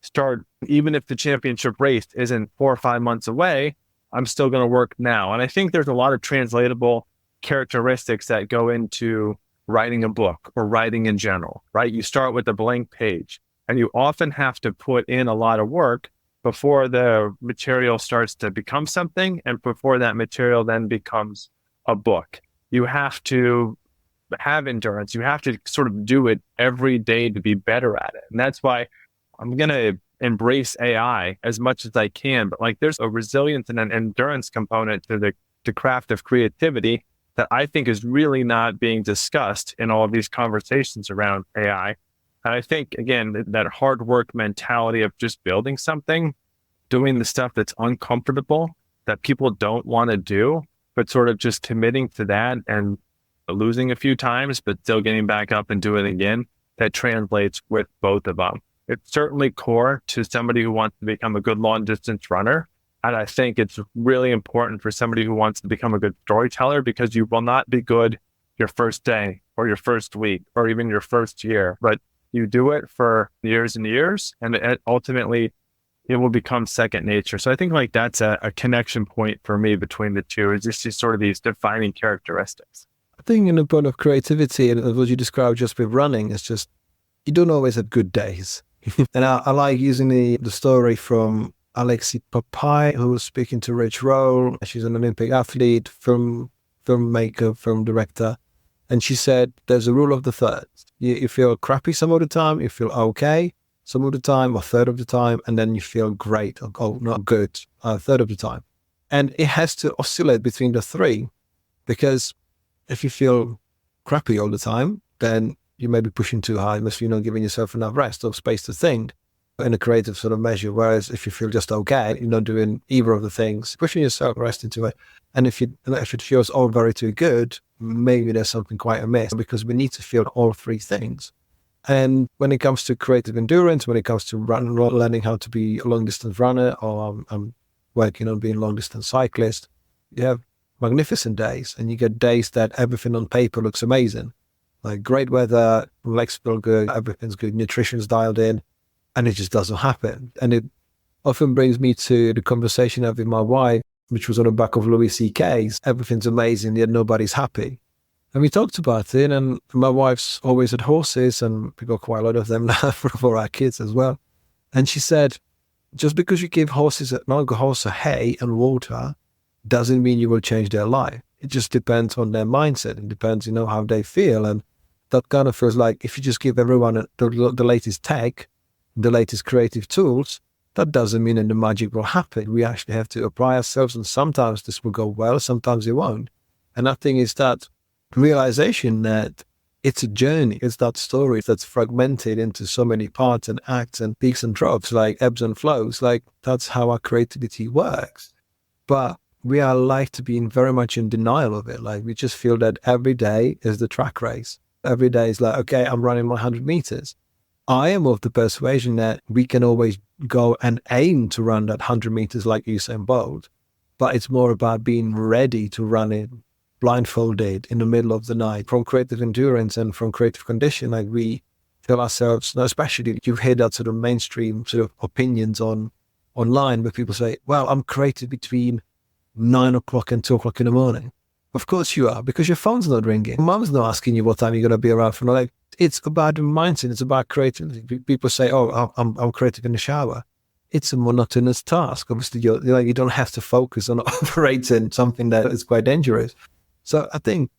start, even if the championship race isn't 4 or 5 months away, I'm still going to work now. And I think there's a lot of translatable characteristics that go into writing a book or writing in general, right? You start with a blank page and you often have to put in a lot of work before the material starts to become something and before that material then becomes a book. You have to have endurance. You have to sort of do it every day to be better at it. And that's why I'm going to embrace AI as much as I can. But like, there's a resilience and an endurance component to the craft of creativity that I think is really not being discussed in all of these conversations around AI. And I think, again, that hard work mentality of just building something, doing the stuff that's uncomfortable, that people don't want to do, but sort of just committing to that and losing a few times, but still getting back up and doing it again, that translates with both of them. It's certainly core to somebody who wants to become a good long distance runner. And I think it's really important for somebody who wants to become a good storyteller, because you will not be good your first day or your first week or even your first year, but you do it for years and years, and ultimately it will become second nature. So I think like that's a connection point for me between the two, is just sort of these defining characteristics. I think in the point of creativity, and what you described just with running, it's just, you don't always have good days. And I like using the story from Alexi Papai, who was speaking to Rich Roll. She's an Olympic athlete, filmmaker, film director. And she said, there's a rule of the third. You feel crappy some of the time, you feel okay some of the time, or third of the time, and then you feel great, or not good, a third of the time. And it has to oscillate between the three, because if you feel crappy all the time, then you may be pushing too hard, unless you're not giving yourself enough rest or space to think in a creative sort of measure. Whereas if you feel just okay, you're not doing either of the things, pushing yourself, rest into it. And if it feels all very too good, maybe there's something quite amiss, because we need to feel all three things. And when it comes to creative endurance, when it comes to learning how to be a long distance runner, or I'm working on being a long distance cyclist, you have magnificent days, and you get days that everything on paper looks amazing. Like great weather, legs feel good, everything's good, nutrition's dialed in, and it just doesn't happen. And it often brings me to the conversation I have with my wife, which was on the back of Louis C.K.'s, everything's amazing, yet nobody's happy. And we talked about it, and my wife's always had horses, and we got quite a lot of them now for our kids as well. And she said, just because you give horses a hay and water doesn't mean you will change their life. It just depends on their mindset. It depends, how they feel. And that kind of feels like if you just give everyone the latest tech, the latest creative tools, that doesn't mean that the magic will happen. We actually have to apply ourselves, and sometimes this will go well, sometimes it won't. And I think it's that realization that it's a journey. It's that story that's fragmented into so many parts and acts and peaks and troughs, like ebbs and flows. Like that's how our creativity works. But we are like to be very much in denial of it. Like we just feel that every day is the track race. Every day is like, okay, I'm running my 100 meters. I am of the persuasion that we can always go and aim to run that 100 meters like Usain Bolt, but it's more about being ready to run it blindfolded in the middle of the night. From creative endurance and from creative condition, like we tell ourselves, especially you hear that sort of mainstream sort of opinions online where people say, well, I'm creative between 9 o'clock and 2 o'clock in the morning. Of course you are, because your phone's not ringing. Mom's not asking you what time you're going to be around for. Like, it's about the mindset. It's about creativity. People say, oh, I'm creative in the shower. It's a monotonous task. Obviously, you don't have to focus on operating something that is quite dangerous. So I think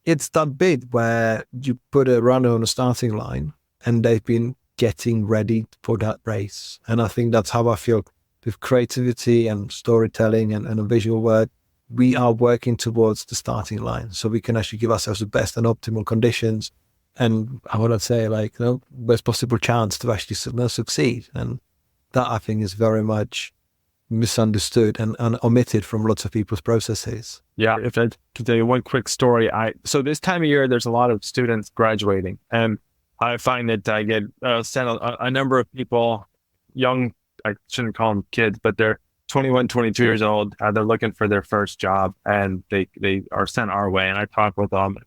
it's that bit where you put a runner on a starting line and they've been getting ready for that race. And I think that's how I feel with creativity and storytelling and a visual word. We are working towards the starting line so we can actually give ourselves the best and optimal conditions. And I want to say, best possible chance to actually succeed. And that, I think, is very much misunderstood and omitted from lots of people's processes. Yeah, if I can tell you one quick story. So this time of year, there's a lot of students graduating, and I find that I get sent a number of people, young, I shouldn't call them kids, but they're 21, 22 years old. They're looking for their first job, and they are sent our way, and I talk with them.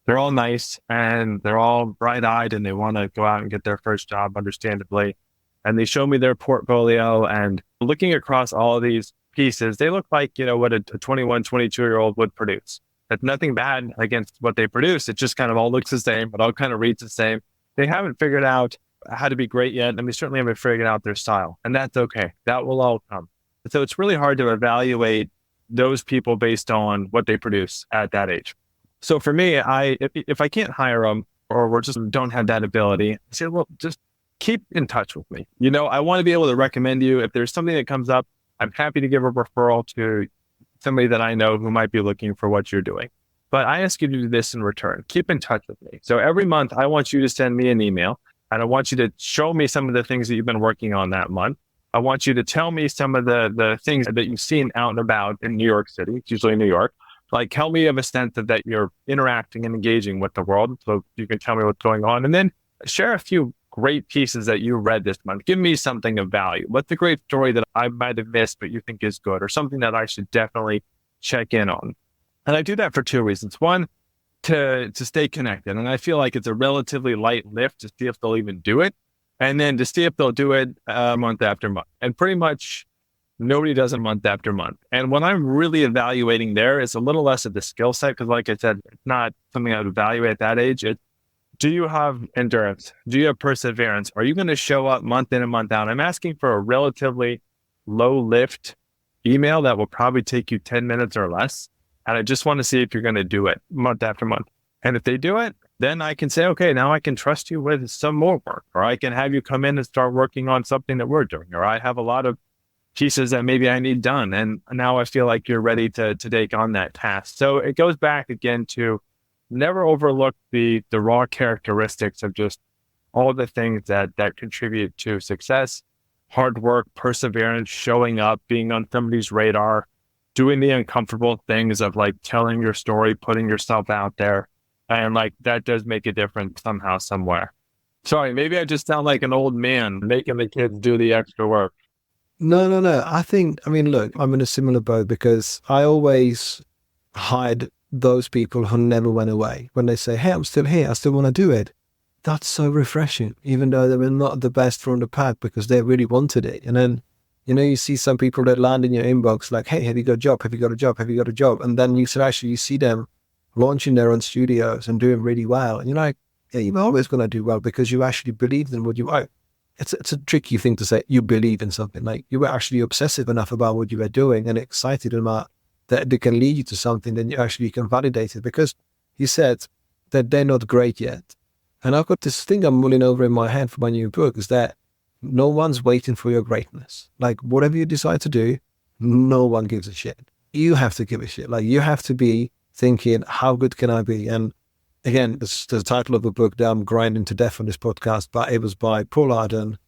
They're all nice, and they're all bright-eyed, and they want to go out and get their first job, understandably. And they show me their portfolio, and looking across all of these pieces, they look like, what a 21, 22-year-old would produce. That's nothing bad against what they produce. It just kind of all looks the same. It all kind of reads the same. They haven't figured out how to be great yet, and they certainly haven't figured out their style. And that's okay. That will all come. So it's really hard to evaluate those people based on what they produce at that age. So for me, if I can't hire them or we just don't have that ability, I say, well, just keep in touch with me. I want to be able to recommend you. If there's something that comes up, I'm happy to give a referral to somebody that I know who might be looking for what you're doing. But I ask you to do this in return. Keep in touch with me. So every month, I want you to send me an email and I want you to show me some of the things that you've been working on that month. I want you to tell me some of the things that you've seen out and about in New York City. It's usually New York. Like, help me have a sense that you're interacting and engaging with the world. So you can tell me what's going on. And then share a few great pieces that you read this month. Give me something of value. What's a great story that I might have missed, but you think is good, or something that I should definitely check in on? And I do that for two reasons. One, to stay connected. And I feel like it's a relatively light lift to see if they'll even do it. And then to see if they'll do it month after month. And pretty much nobody does it month after month. And what I'm really evaluating there is a little less of the skill set, because like I said, it's not something I would evaluate at that age. It's, do you have endurance? Do you have perseverance? Are you going to show up month in and month out? I'm asking for a relatively low lift email that will probably take you 10 minutes or less. And I just want to see if you're going to do it month after month. And if they do it, then I can say, okay, now I can trust you with some more work, or I can have you come in and start working on something that we're doing, or I have a lot of pieces that maybe I need done. And now I feel like you're ready to take on that task. So it goes back again to never overlook the raw characteristics of just all the things that contribute to success: hard work, perseverance, showing up, being on somebody's radar, doing the uncomfortable things of like telling your story, putting yourself out there. And like that does make a difference somehow, somewhere. Sorry, maybe I just sound like an old man making the kids do the extra work. No. I mean, look, I'm in a similar boat because I always hide those people who never went away. When they say, hey, I'm still here, I still want to do it. That's so refreshing, even though they were not the best from the pack, because they really wanted it. And then, you see some people that land in your inbox like, hey, have you got a job? Have you got a job? Have you got a job? And then you see them launching their own studios and doing really well. And you're like, yeah, you're always going to do well because you actually believe in what you are. It's a tricky thing to say, you believe in something. Like, you were actually obsessive enough about what you were doing and excited about that they can lead you to something, then you can validate it, because you said that they're not great yet. And I've got this thing I'm mulling over in my head for my new book, is that no one's waiting for your greatness. Like, whatever you decide to do, no one gives a shit. You have to give a shit. Like, you have to be thinking, how good can I be? And again, this is the title of a book that I'm grinding to death on this podcast, but it was by Paul Arden.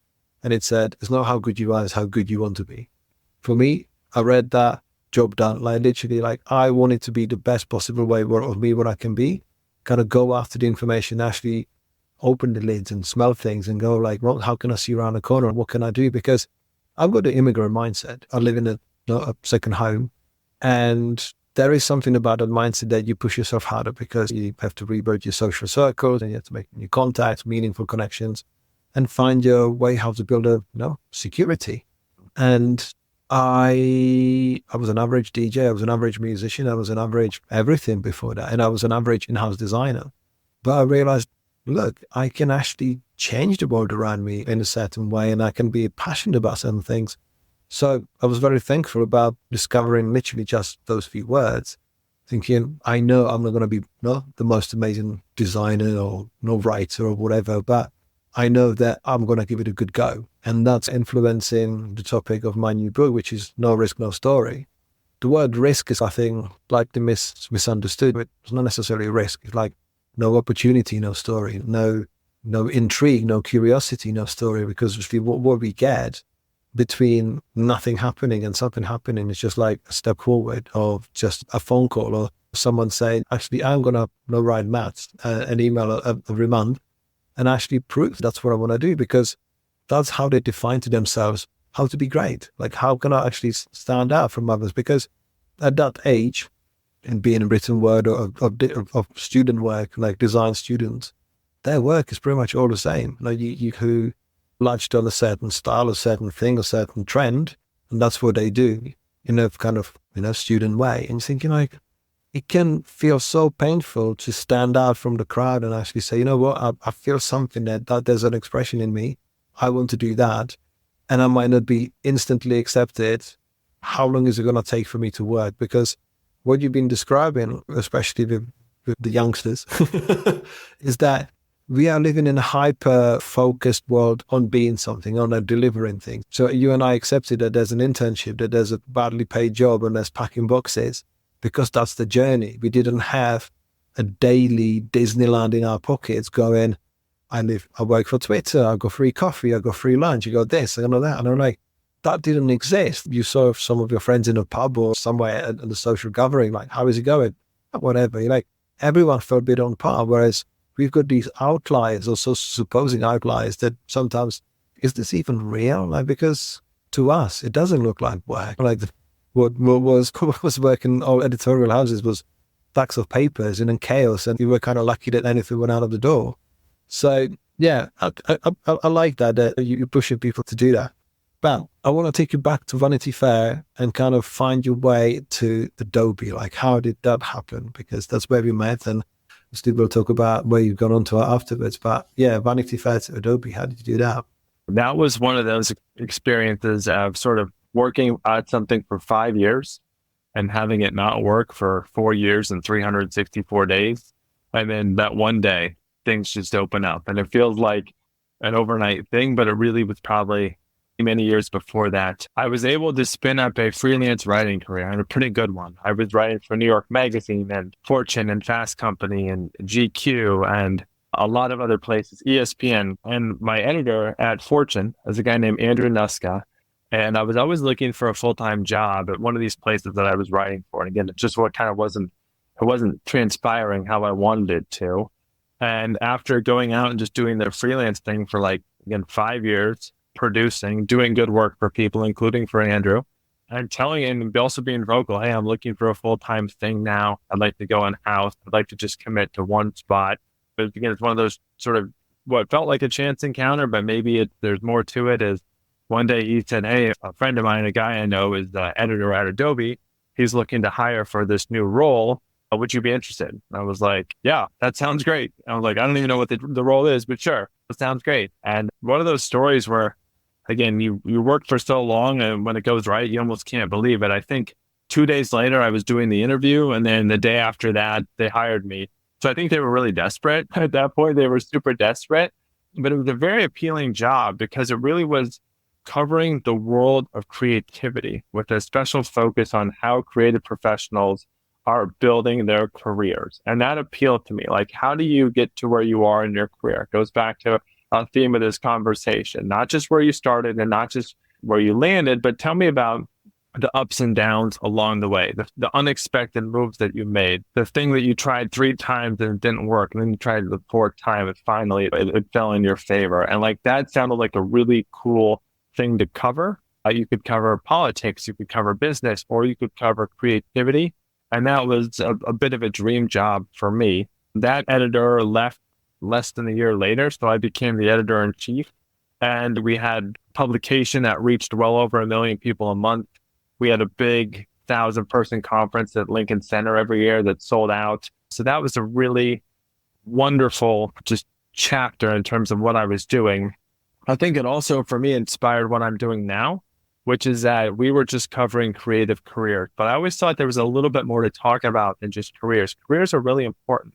And it said, it's not how good you are, it's how good you want to be. For me, I read that, job done. Like, literally, like, I want it to be the best possible way of me, what I can be. Kind of go after the information, actually open the lids and smell things and go like, well, how can I see around the corner? What can I do? Because I've got the immigrant mindset. I live in a second home, and there is something about that mindset that you push yourself harder, because you have to rebuild your social circles and you have to make new contacts, meaningful connections, and find your way how to build security. And I was an average DJ, I was an average musician, I was an average everything before that, and I was an average in-house designer. But I realized, look, I can actually change the world around me in a certain way, and I can be passionate about certain things. So I was very thankful about discovering literally just those few words, thinking, I know I'm not going to be the most amazing designer or no writer or whatever, but I know that I'm going to give it a good go. And that's influencing the topic of my new book, which is No Risk, No Story. The word risk is, I think, like the misunderstood. It's not necessarily a risk. It's like no opportunity, no story, no intrigue, no curiosity, no story. Because what we get between nothing happening and something happening is just like a step forward, or just a phone call, or someone saying, actually, I'm going to write maths, an email every month, and actually prove that's what I want to do, because that's how they define to themselves how to be great. Like, how can I actually stand out from others? Because at that age, and being a written word or of student work, like design students, their work is pretty much all the same. Like, you who latched on a certain style, a certain thing, a certain trend, and that's what they do in a kind of, student way. And you're thinking, like, it can feel so painful to stand out from the crowd and actually say, you know what, I feel something that there's an expression in me. I want to do that. And I might not be instantly accepted. How long is it going to take for me to work? Because what you've been describing, especially with with the youngsters, is that we are living in a hyper-focused world on being something, on delivering things. So you and I accepted that there's an internship, that there's a badly paid job, and there's packing boxes, because that's the journey. We didn't have a daily Disneyland in our pockets going, I work for Twitter, I got free coffee, I got free lunch, I got this, I got that. And I'm like, that didn't exist. You saw some of your friends in a pub or somewhere at a social gathering, like, how is it going? Whatever. You're like, everyone felt a bit on par, whereas we've got these outliers, or so supposing outliers, that sometimes, is this even real? Like, because to us, it doesn't look like work. Like what was working all editorial houses was stacks of papers and then chaos, and you were kind of lucky that anything went out of the door. So yeah, I like that you're pushing people to do that. But I want to take you back to Vanity Fair and kind of find your way to Adobe. Like, how did that happen? Because that's where we met, and still we'll talk about where you've gone on to afterwards. But yeah, Vanity Fair to Adobe, how did you do that? That was one of those experiences of sort of working at something for 5 years and having it not work for 4 years and 364 days. And then that one day, things just open up. And it feels like an overnight thing, but it really was probably many years before that. I was able to spin up a freelance writing career, and a pretty good one. I was writing for New York Magazine and Fortune and Fast Company and GQ and a lot of other places, ESPN. And my editor at Fortune is a guy named Andrew Nuska. And I was always looking for a full-time job at one of these places that I was writing for. And again, it just it wasn't transpiring how I wanted it to. And after going out and just doing the freelance thing for 5 years, producing, doing good work for people, including for Andrew, and telling him, and also being vocal, hey, I'm looking for a full-time thing now. I'd like to go in-house. I'd like to just commit to one spot. But again, it's one of those sort of what felt like a chance encounter, but maybe there's more to it. Is one day he said, hey, a friend of mine, a guy I know is the editor at Adobe. He's looking to hire for this new role. Would you be interested? And I was like, yeah, that sounds great. I was like, I don't even know what the role is, but sure, it sounds great. And one of those stories where, again, you work for so long, and when it goes right, you almost can't believe it. I think 2 days later, I was doing the interview, and then the day after that, they hired me. So I think they were really desperate. At that point, they were super desperate. But it was a very appealing job because it really was covering the world of creativity with a special focus on how creative professionals are building their careers. And that appealed to me. Like, how do you get to where you are in your career? It goes back to a theme of this conversation, not just where you started and not just where you landed, but tell me about the ups and downs along the way, the unexpected moves that you made, the thing that you tried 3 times and it didn't work. And then you tried the 4th time and finally it fell in your favor. And that sounded like a really cool thing to cover. You could cover politics, you could cover business, or you could cover creativity. And that was a bit of a dream job for me. That editor left less than a year later, so I became the editor-in-chief. And we had publication that reached well over 1 million people a month. We had a big 1,000-person conference at Lincoln Center every year that sold out. So that was a really wonderful just chapter in terms of what I was doing. I think it also, for me, inspired what I'm doing now, which is that we were just covering creative careers. But I always thought there was a little bit more to talk about than just careers. Careers are really important.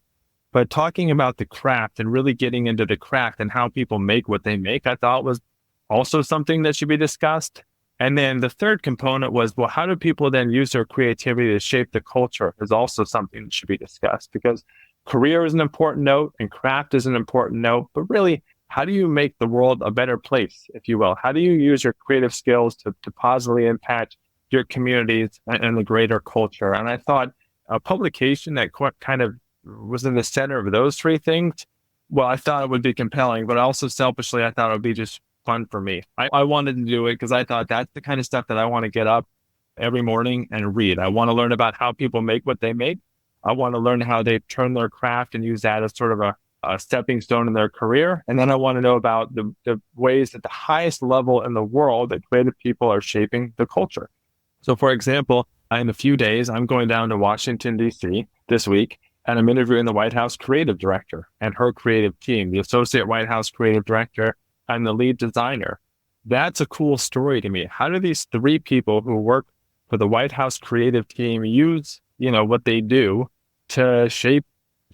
But talking about the craft and really getting into the craft and how people make what they make, I thought was also something that should be discussed. And then the third component was, well, how do people then use their creativity to shape the culture is also something that should be discussed, because career is an important note and craft is an important note, but really, how do you make the world a better place, if you will? How do you use your creative skills to positively impact your communities and the greater culture? And I thought a publication that kind of was in the center of those 3 things, well, I thought it would be compelling, but also selfishly, I thought it would be just fun for me. I wanted to do it because I thought that's the kind of stuff that I want to get up every morning and read. I want to learn about how people make what they make. I want to learn how they turn their craft and use that as sort of a stepping stone in their career. And then I want to know about the ways at the highest level in the world that creative people are shaping the culture. So for example, in a few days, I'm going down to Washington, D.C. this week, and I'm interviewing the White House creative director and her creative team, the associate White House creative director and the lead designer. That's a cool story to me. How do these 3 people who work for the White House creative team use, what they do to shape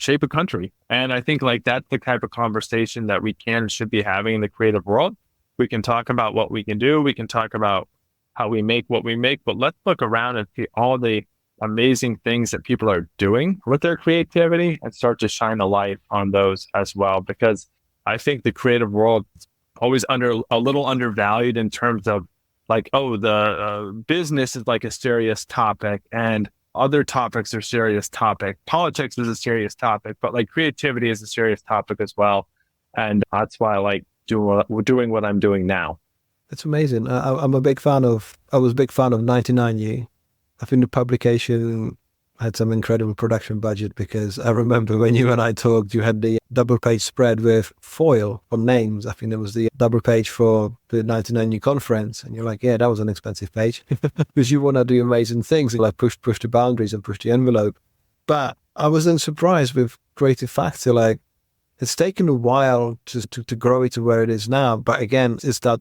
shape a country. And I think like that's the type of conversation that we can and should be having in the creative world. We can talk about what we can do. We can talk about how we make what we make, but let's look around and see all the amazing things that people are doing with their creativity and start to shine a light on those as well. Because I think the creative world is always a little undervalued in terms of like, oh, the business is like a serious topic and other topics are serious topic. Politics is a serious topic, but like creativity is a serious topic as well. And that's why I like doing what I'm doing now. That's amazing. I was a big fan of 99U. I think the publication had some incredible production budget, because I remember when you and I talked, you had the double page spread with foil on names. I think there was the double page for the 99U conference. And you're like, yeah, that was an expensive page because you want to do amazing things, like push the boundaries and push the envelope. But I wasn't surprised with Creative Factor. Like, it's taken a while to grow it to where it is now. But again, it's that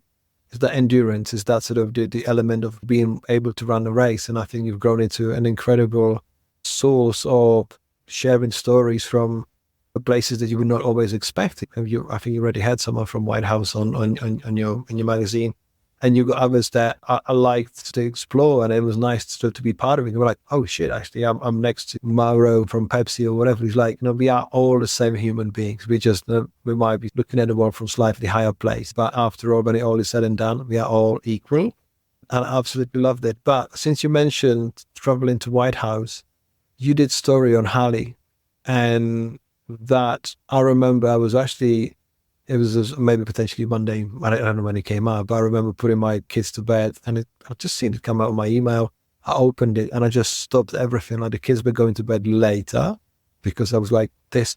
endurance, is that sort of the element of being able to run a race. And I think you've grown into an incredible source of sharing stories from places that you would not always expect. I think you already had someone from White House on your magazine, and you got others that I liked to explore, and it was nice to be part of it. You were like, oh shit, actually I'm next to Mauro from Pepsi or whatever. He's like, we are all the same human beings. We just we might be looking at the world from slightly higher place, but after all, when it all is said and done, we are all equal. And I absolutely loved it. But since you mentioned traveling to White House, you did story on Hallie, and that I remember it was maybe potentially Monday. I don't know when it came out, but I remember putting my kids to bed, and I just seen it come out on my email. I opened it and I just stopped everything. Like, the kids were going to bed later because I was like, this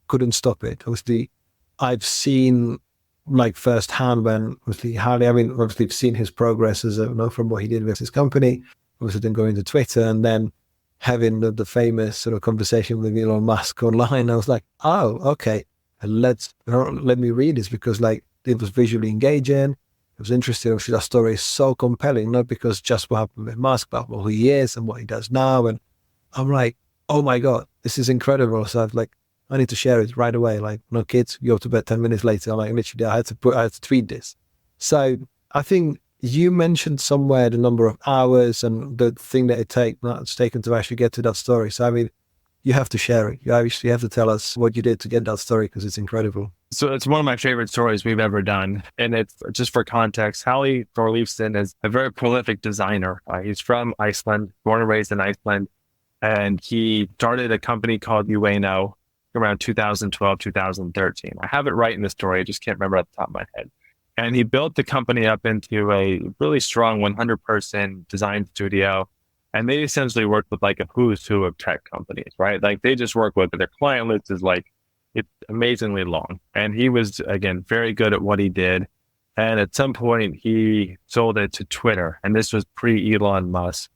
couldn't stop it. Obviously, I've seen like firsthand when obviously Hallie, obviously I've seen his progress as from what he did with his company, obviously then going to Twitter and then having the famous sort of conversation with Elon Musk online. I was like, oh, okay, let me read this, because like it was visually engaging. It was interesting. Obviously, that story is so compelling, not because just what happened with Musk, but who he is and what he does now. And I'm like, oh my God, this is incredible. So I need to share it right away. Like, no kids, go to bed 10 minutes later. I'm like, literally, I had to tweet this. So I think you mentioned somewhere the number of hours and the thing that it's taken to actually get to that story. So, you have to share it. You obviously have to tell us what you did to get that story, because it's incredible. So it's one of my favorite stories we've ever done. And it's just for context, Hallie Thorleifsson is a very prolific designer. He's from Iceland, born and raised in Iceland. And he started a company called Ueno around 2012, 2013. I have it right in the story. I just can't remember at the top of my head. And he built the company up into a really strong 100-person design studio. And they essentially work with like a who's who of tech companies, right? Like, they just work with their client list is like, it's amazingly long. And he was, again, very good at what he did. And at some point he sold it to Twitter. And this was pre-Elon Musk.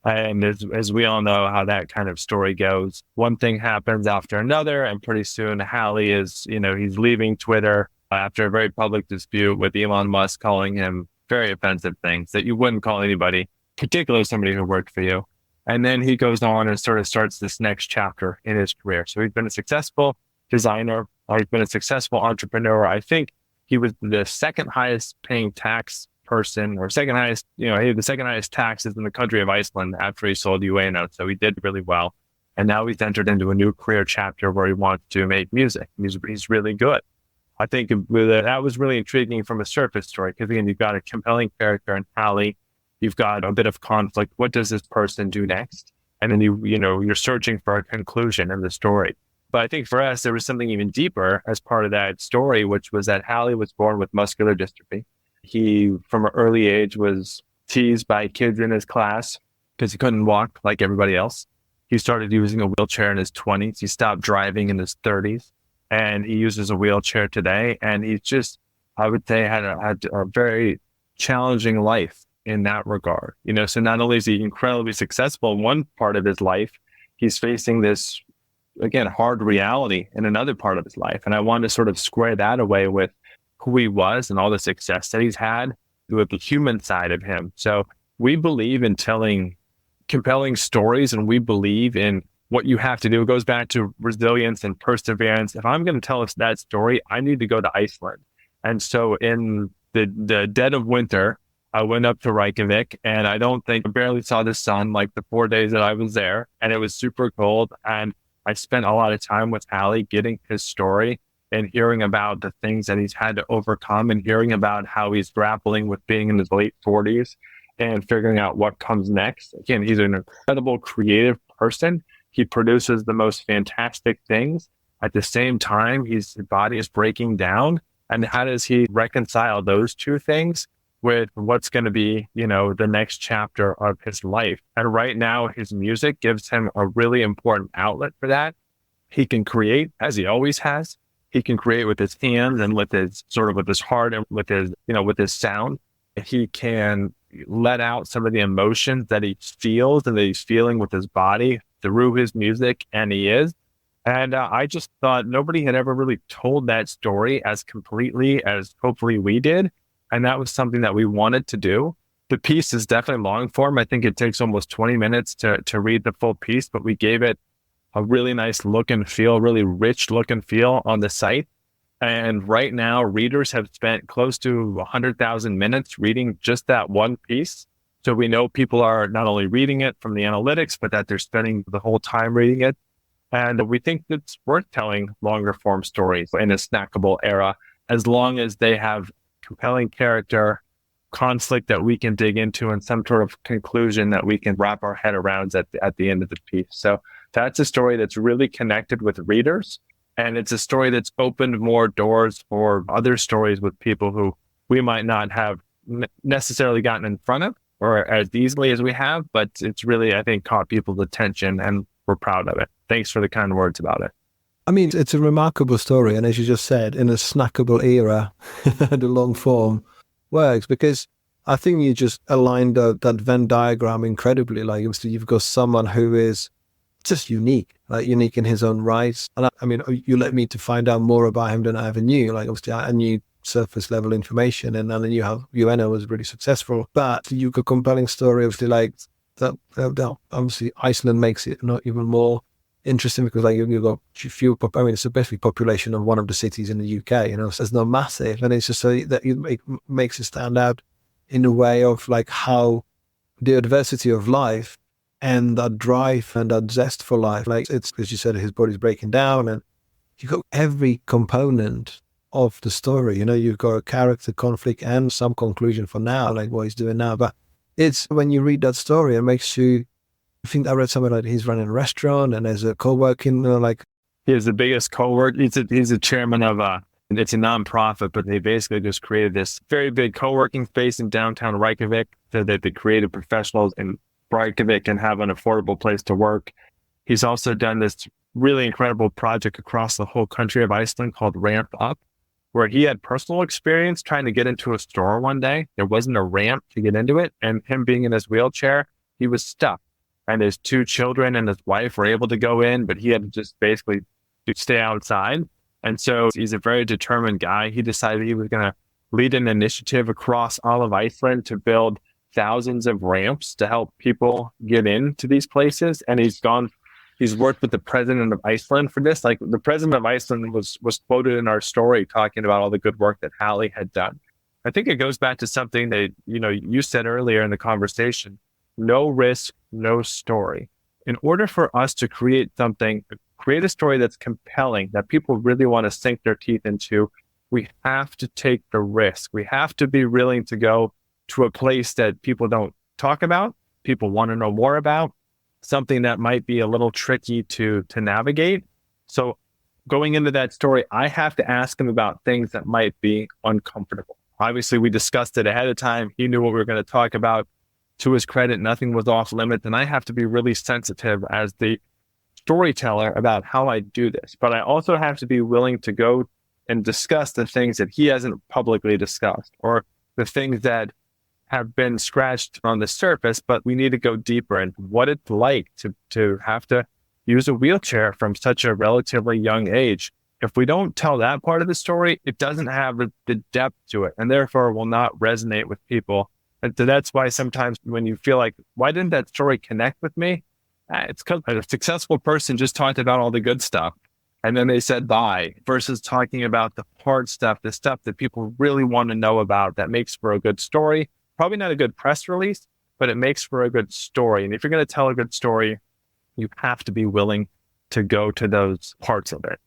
And as we all know how that kind of story goes, one thing happens after another. And pretty soon Hallie is, he's leaving Twitter after a very public dispute with Elon Musk, calling him very offensive things that you wouldn't call anybody, particularly somebody who worked for you. And then he goes on and sort of starts this next chapter in his career. So he's been a successful designer. He's been a successful entrepreneur. I think he was the second highest paying tax person, or second highest, he had the second highest taxes in the country of Iceland after he sold Ueno. So he did really well. And now he's entered into a new career chapter where he wants to make music. He's really good. I think that was really intriguing from a surface story, because again, you've got a compelling character in Hallie. You've got a bit of conflict. What does this person do next? And then you're searching for a conclusion in the story. But I think for us, there was something even deeper as part of that story, which was that Hallie was born with muscular dystrophy. He, from an early age, was teased by kids in his class because he couldn't walk like everybody else. He started using a wheelchair in his 20s. He stopped driving in his 30s. And he uses a wheelchair today. And he's just, I would say, had a very challenging life in that regard. So not only is he incredibly successful in one part of his life, he's facing this, again, hard reality in another part of his life. And I wanted to sort of square that away with who he was and all the success that he's had with the human side of him. So we believe in telling compelling stories, and we believe in what you have to do. It goes back to resilience and perseverance. If I'm going to tell us that story, I need to go to Iceland. And so in the dead of winter, I went up to Reykjavik, and I barely saw the sun like the 4 days that I was there, and it was super cold. And I spent a lot of time with Hallie getting his story and hearing about the things that he's had to overcome, and hearing about how he's grappling with being in his late 40s and figuring out what comes next. Again, he's an incredible creative person. He produces the most fantastic things. At the same time, his body is breaking down. And how does he reconcile those two things with what's going to be, the next chapter of his life? And right now, his music gives him a really important outlet for that. He can create, as he always has. He can create with his hands and with his heart and with his sound. He can let out some of the emotions that he feels and that he's feeling with his body through his music, and he is. And I just thought nobody had ever really told that story as completely as hopefully we did. And that was something that we wanted to do. The piece is definitely long form. I think it takes almost 20 minutes to read the full piece, but we gave it a really nice look and feel, really rich look and feel on the site. And right now, readers have spent close to 100,000 minutes reading just that one piece. So we know people are not only reading it from the analytics, but that they're spending the whole time reading it. And we think it's worth telling longer form stories in a snackable era, as long as they have compelling character, conflict that we can dig into, and some sort of conclusion that we can wrap our head around at the end of the piece. So that's a story that's really connected with readers. And it's a story that's opened more doors for other stories with people who we might not have necessarily gotten in front of or as easily as we have, but it's really, I think, caught people's attention, and we're proud of it. Thanks for the kind words about it. I mean, it's a remarkable story. And as you just said, in a snackable era, the long form works, because I think you just aligned that Venn diagram incredibly. Like, obviously, you've got someone who is just unique in his own right. And I mean, you led me to find out more about him than I ever knew. Like, obviously, I knew surface level information, and I knew how UNO was really successful. But you've got a compelling story, obviously, like that. Obviously, Iceland makes it not even more interesting, because like you've got few. I mean, it's the best population of one of the cities in the UK. So it's not massive, and it's just so that it makes it stand out in a way of like how the adversity of life and that drive and that zest for life. Like, it's, as you said, his body's breaking down, and you got every component of the story. You've got a character conflict and some conclusion for now, like what he's doing now. But it's when you read that story, it makes you. I think I read something like he's running a restaurant and there's a co-working, like. He's the biggest co-work. He's a chairman of it's a nonprofit, but they basically just created this very big co-working space in downtown Reykjavik so that the creative professionals in Reykjavik can have an affordable place to work. He's also done this really incredible project across the whole country of Iceland called Ramp Up, where he had personal experience trying to get into a store one day. There wasn't a ramp to get into it, and him being in his wheelchair, he was stuck. And his 2 children and his wife were able to go in, but he had to just basically stay outside. And so he's a very determined guy. He decided he was going to lead an initiative across all of Iceland to build thousands of ramps to help people get into these places. And he's worked with the president of Iceland for this. Like, the president of Iceland was quoted in our story talking about all the good work that Hallie had done. I think it goes back to something that, you said earlier in the conversation: no risk, no story. In order for us to create a story that's compelling, that people really want to sink their teeth into, we have to take the risk. We have to be willing to go to a place that people don't talk about, people want to know more about, something that might be a little tricky to navigate. So going into that story, I have to ask him about things that might be uncomfortable. Obviously, we discussed it ahead of time. He knew what we were going to talk about. To his credit, nothing was off limits, and I have to be really sensitive as the storyteller about how I do this. But I also have to be willing to go and discuss the things that he hasn't publicly discussed, or the things that have been scratched on the surface, but we need to go deeper in what it's like to have to use a wheelchair from such a relatively young age. If we don't tell that part of the story, it doesn't have the depth to it, and therefore will not resonate with people. And so that's why sometimes when you feel like, why didn't that story connect with me? It's because a successful person just talked about all the good stuff and then they said bye versus talking about the hard stuff, the stuff that people really want to know about that makes for a good story. Probably not a good press release, but it makes for a good story. And if you're going to tell a good story, you have to be willing to go to those parts of it.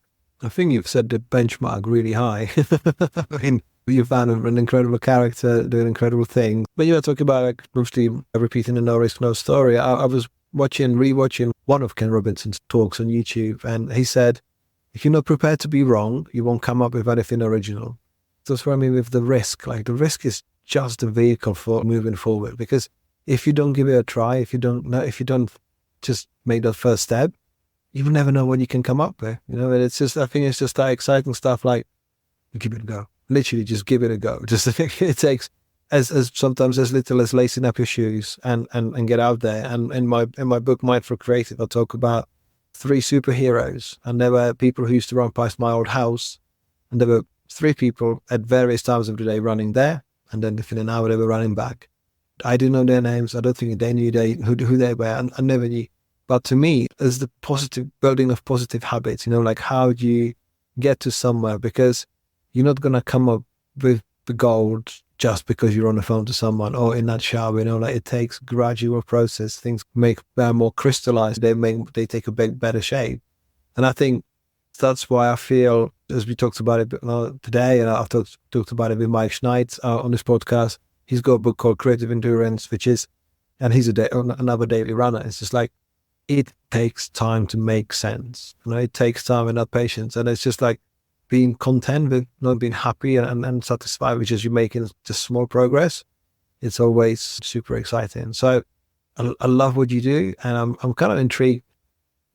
I think you've set the benchmark really high. I mean, you found an incredible character doing incredible things. But you were talking about like mostly repeating the no risk, no story. I was rewatching one of Ken Robinson's talks on YouTube, and he said, if you're not prepared to be wrong, you won't come up with anything original. That's what I mean with the risk. Like the risk is just a vehicle for moving forward, because if you don't give it a try, if you don't just make that first step, you will never know what you can come up with. You know, and I think it's just that exciting stuff. Like, give it a go. Literally, just give it a go. Just it takes as sometimes as little as lacing up your shoes and get out there. And in my book, Mind for Creative, I talk about 3 superheroes, and there were people who used to run past my old house, and there were 3 people at various times of the day running there, and then within an hour they were running back. I didn't know their names. I don't think they knew who they were, and I never knew. But to me, it's the building of positive habits, you know, like how do you get to somewhere? Because you're not going to come up with the gold just because you're on the phone to someone or in that shower, you know, like it takes gradual process. Things make more crystallized. They take a better shape. And I think that's why I feel, as we talked about it today, and I've talked about it with Mike Schneid on this podcast, he's got a book called Creative Endurance, and he's another daily runner. It's just like, it takes time to make sense. You know, it takes time and not patience. And it's just like being content with not being happy and satisfied, which is you making just small progress. It's always super exciting. So I love what you do, and I'm kind of intrigued.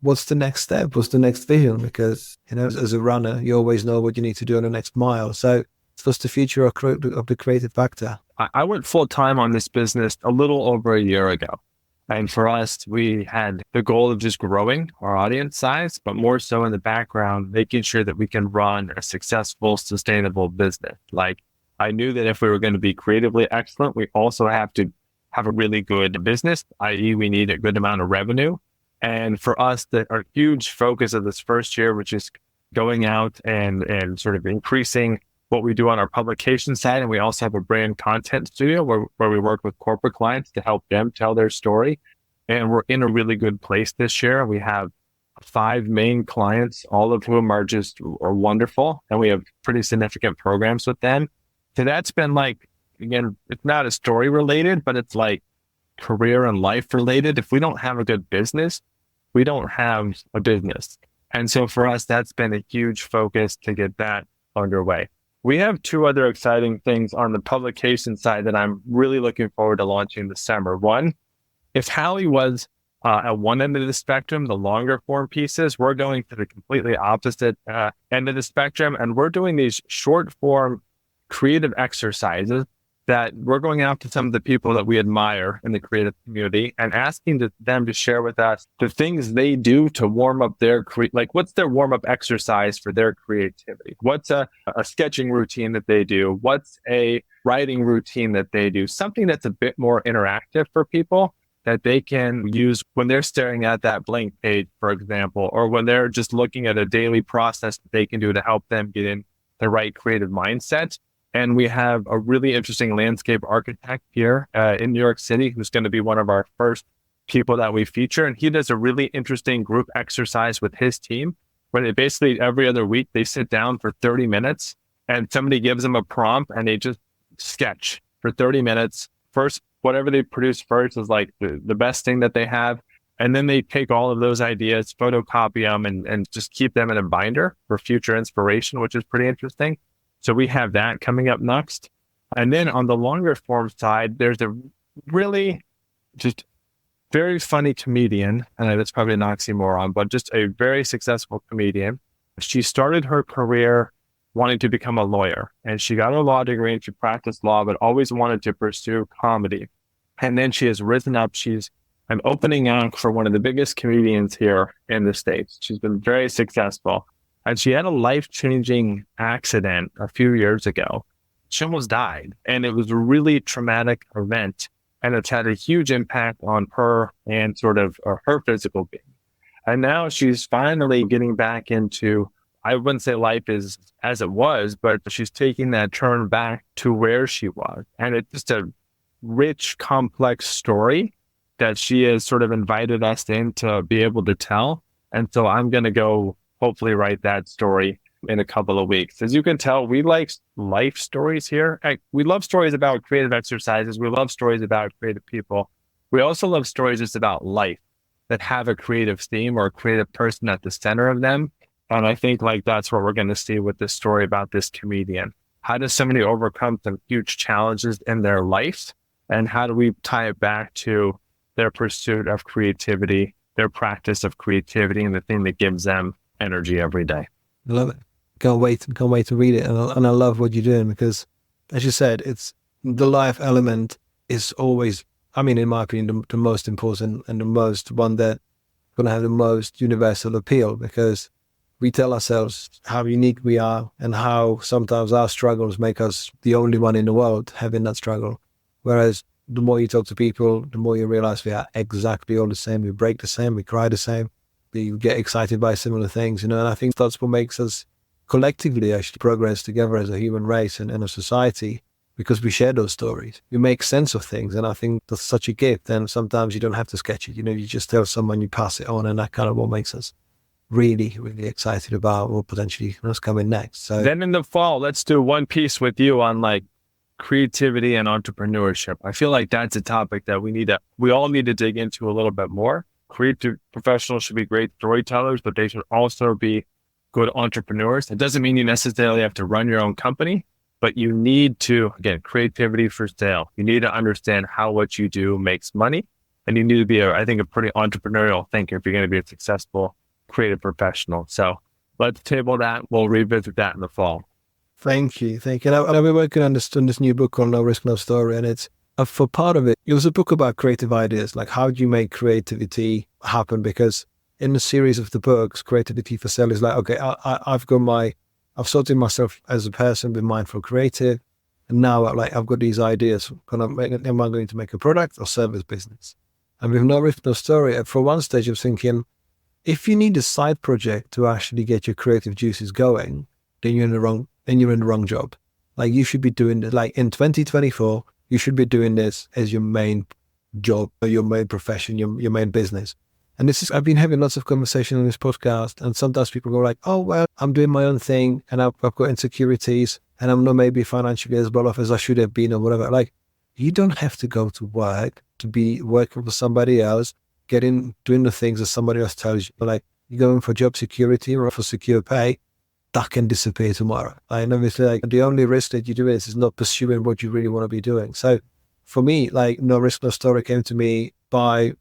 What's the next step? What's the next vision? Because, you know, as a runner, you always know what you need to do on the next mile. So what's the future of the Creative Factor? I went full time on this business a little over a year ago. And for us, we had the goal of just growing our audience size, but more so in the background, making sure that we can run a successful, sustainable business. Like, I knew that if we were going to be creatively excellent, we also have to have a really good business, i.e. we need a good amount of revenue. And for us, our huge focus of this first year, which is going out and sort of increasing what we do on our publication side. And we also have a brand content studio where we work with corporate clients to help them tell their story. And we're in a really good place this year. We have 5 main clients, all of whom are wonderful. And we have pretty significant programs with them. So that's been like, again, it's not a story related, but it's like career and life related. If we don't have a good business, we don't have a business. And so for us, that's been a huge focus to get that underway. We have 2 other exciting things on the publication side that I'm really looking forward to launching this summer. One, if Hallie was at one end of the spectrum, the longer form pieces, we're going to the completely opposite end of the spectrum. And we're doing these short form creative exercises that we're going out to some of the people that we admire in the creative community and asking them to share with us the things they do to warm up their what's their warm up exercise for their creativity? What's a sketching routine that they do? What's a writing routine that they do? Something that's a bit more interactive for people that they can use when they're staring at that blank page, for example, or when they're just looking at a daily process that they can do to help them get in the right creative mindset. And we have a really interesting landscape architect here in New York City who's going to be one of our first people that we feature. And he does a really interesting group exercise with his team where they basically every other week, they sit down for 30 minutes and somebody gives them a prompt and they just sketch for 30 minutes. First, whatever they produce first is like the best thing that they have. And then they take all of those ideas, photocopy them and just keep them in a binder for future inspiration, which is pretty interesting. So we have that coming up next. And then on the longer form side, there's a really just very funny comedian, and that's probably an oxymoron, but just a very successful comedian. She started her career wanting to become a lawyer, and she got a law degree and she practiced law, but always wanted to pursue comedy. And then she has risen up. She's an opening act for one of the biggest comedians here in the States. She's been very successful. And she had a life-changing accident a few years ago. She almost died. And it was a really traumatic event. and it's had a huge impact on her and sort of her physical being. And now she's finally getting back into, I wouldn't say life is as it was, but she's taking that turn back to where she was. And it's just a rich, complex story that she has sort of invited us in to be able to tell. And so I'm going to go hopefully write that story in a couple of weeks. As you can tell, we like life stories here. We love stories about creative exercises. We love stories about creative people. We also love stories just about life that have a creative theme or a creative person at the center of them. And I think like that's what we're going to see with this story about this comedian. How does somebody overcome some huge challenges in their life? And how do we tie it back to their pursuit of creativity, their practice of creativity, and the thing that gives them energy every day? I love it. Can't wait to read it. And I love what you're doing because, as you said, it's the life element is always, I mean, in my opinion, the most important and the most one that going to have the most universal appeal, because we tell ourselves how unique we are and how sometimes our struggles make us the only one in the world having that struggle. Whereas the more you talk to people, the more you realize we are exactly all the same. We break the same, we cry the same, we get excited by similar things, and I think that's what makes us collectively actually progress together as a human race and a society, because we share those stories. We make sense of things, and I think that's such a gift. And sometimes you don't have to sketch it. You just tell someone, you pass it on, and that kind of what makes us really, really excited about what potentially is coming next. So then in the fall, let's do one piece with you on like creativity and entrepreneurship. I feel like that's a topic that we all need to dig into a little bit more. Creative professionals should be great storytellers, but they should also be good entrepreneurs. It doesn't mean you necessarily have to run your own company, but you need to, again, creativity for sale. You need to understand how what you do makes money. And you need to be, I think, a pretty entrepreneurial thinker if you're going to be a successful creative professional. So let's table that. We'll revisit that in the fall. Thank you. And I've been working on this new book called No Risk, No Story. And it's, for part of it, it was a book about creative ideas. Like, how do you make creativity happen? Because in the series of the books, Creativity for Sale is like, okay, I've sorted myself as a person, been mindful creative. And now I've got these ideas. Am I going to make a product or service business? And with No Risk, No Story, for one stage I was thinking, if you need a side project to actually get your creative juices going, then you're in the wrong job. Like, you should be doing it, like in 2024, you should be doing this as your main job, or your main profession, your main business. And I've been having lots of conversation on this podcast, and sometimes people go like, oh, well, I'm doing my own thing and I've got insecurities and I'm not maybe financially as well off as I should have been or whatever. Like, you don't have to go to work to be working for somebody else, doing the things that somebody else tells you. Like, you're going for job security or for secure pay, that can disappear tomorrow. And obviously, like, the only risk that you do is not pursuing what you really want to be doing. So for me, like, No Risk, No Story came to me by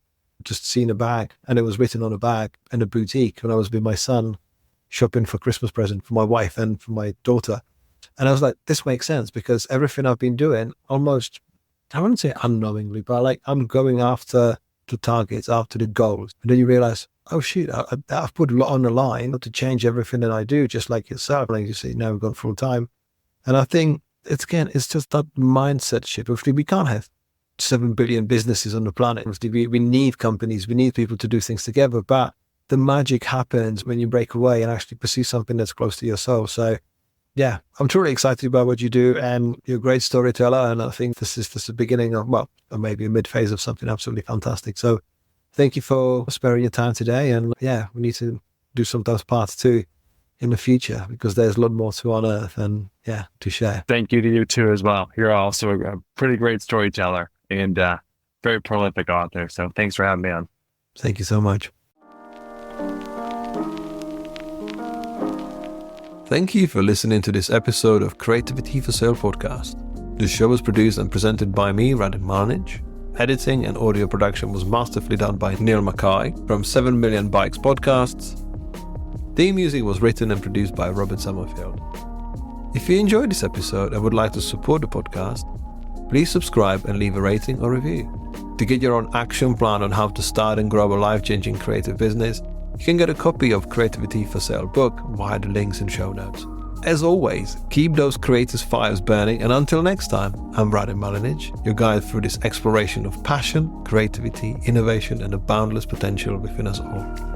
just seeing a bag, and it was written on a bag in a boutique when I was with my son shopping for Christmas present for my wife and for my daughter. And I was like, this makes sense, because everything I've been doing almost, I wouldn't say unknowingly, but like, I'm going after the targets, after the goals. And then you realize, oh shoot, I've put a lot on the line to change everything that I do, just like yourself. Like you say, now we've gone full time. And I think it's just that mindset shift. Obviously, we can't have 7 billion businesses on the planet. Obviously, we need companies, we need people to do things together. But the magic happens when you break away and actually pursue something that's close to your soul. So yeah, I'm truly excited about what you do, and you're a great storyteller. And I think this is the beginning of, well, or maybe a mid phase of something absolutely fantastic. So thank you for sparing your time today. And yeah, we need to do sometimes part 2 in the future, because there's a lot more to unearth and to share. Thank you to you too as well. You're also a pretty great storyteller and very prolific author. So thanks for having me on. Thank you so much. Thank you for listening to this episode of Creativity for Sale podcast. The show was produced and presented by me, Radim Marnich. Editing and audio production was masterfully done by Neil Mackay from 7 Million Bikes Podcasts. Theme music was written and produced by Robert Summerfield. If you enjoyed this episode and would like to support the podcast, please subscribe and leave a rating or review. To get your own action plan on how to start and grow a life-changing creative business, you can get a copy of Creativity for Sale book via the links in show notes. as always, keep those creative fires burning, and until next time, I'm Radim Malinic, your guide through this exploration of passion, creativity, innovation, and the boundless potential within us all.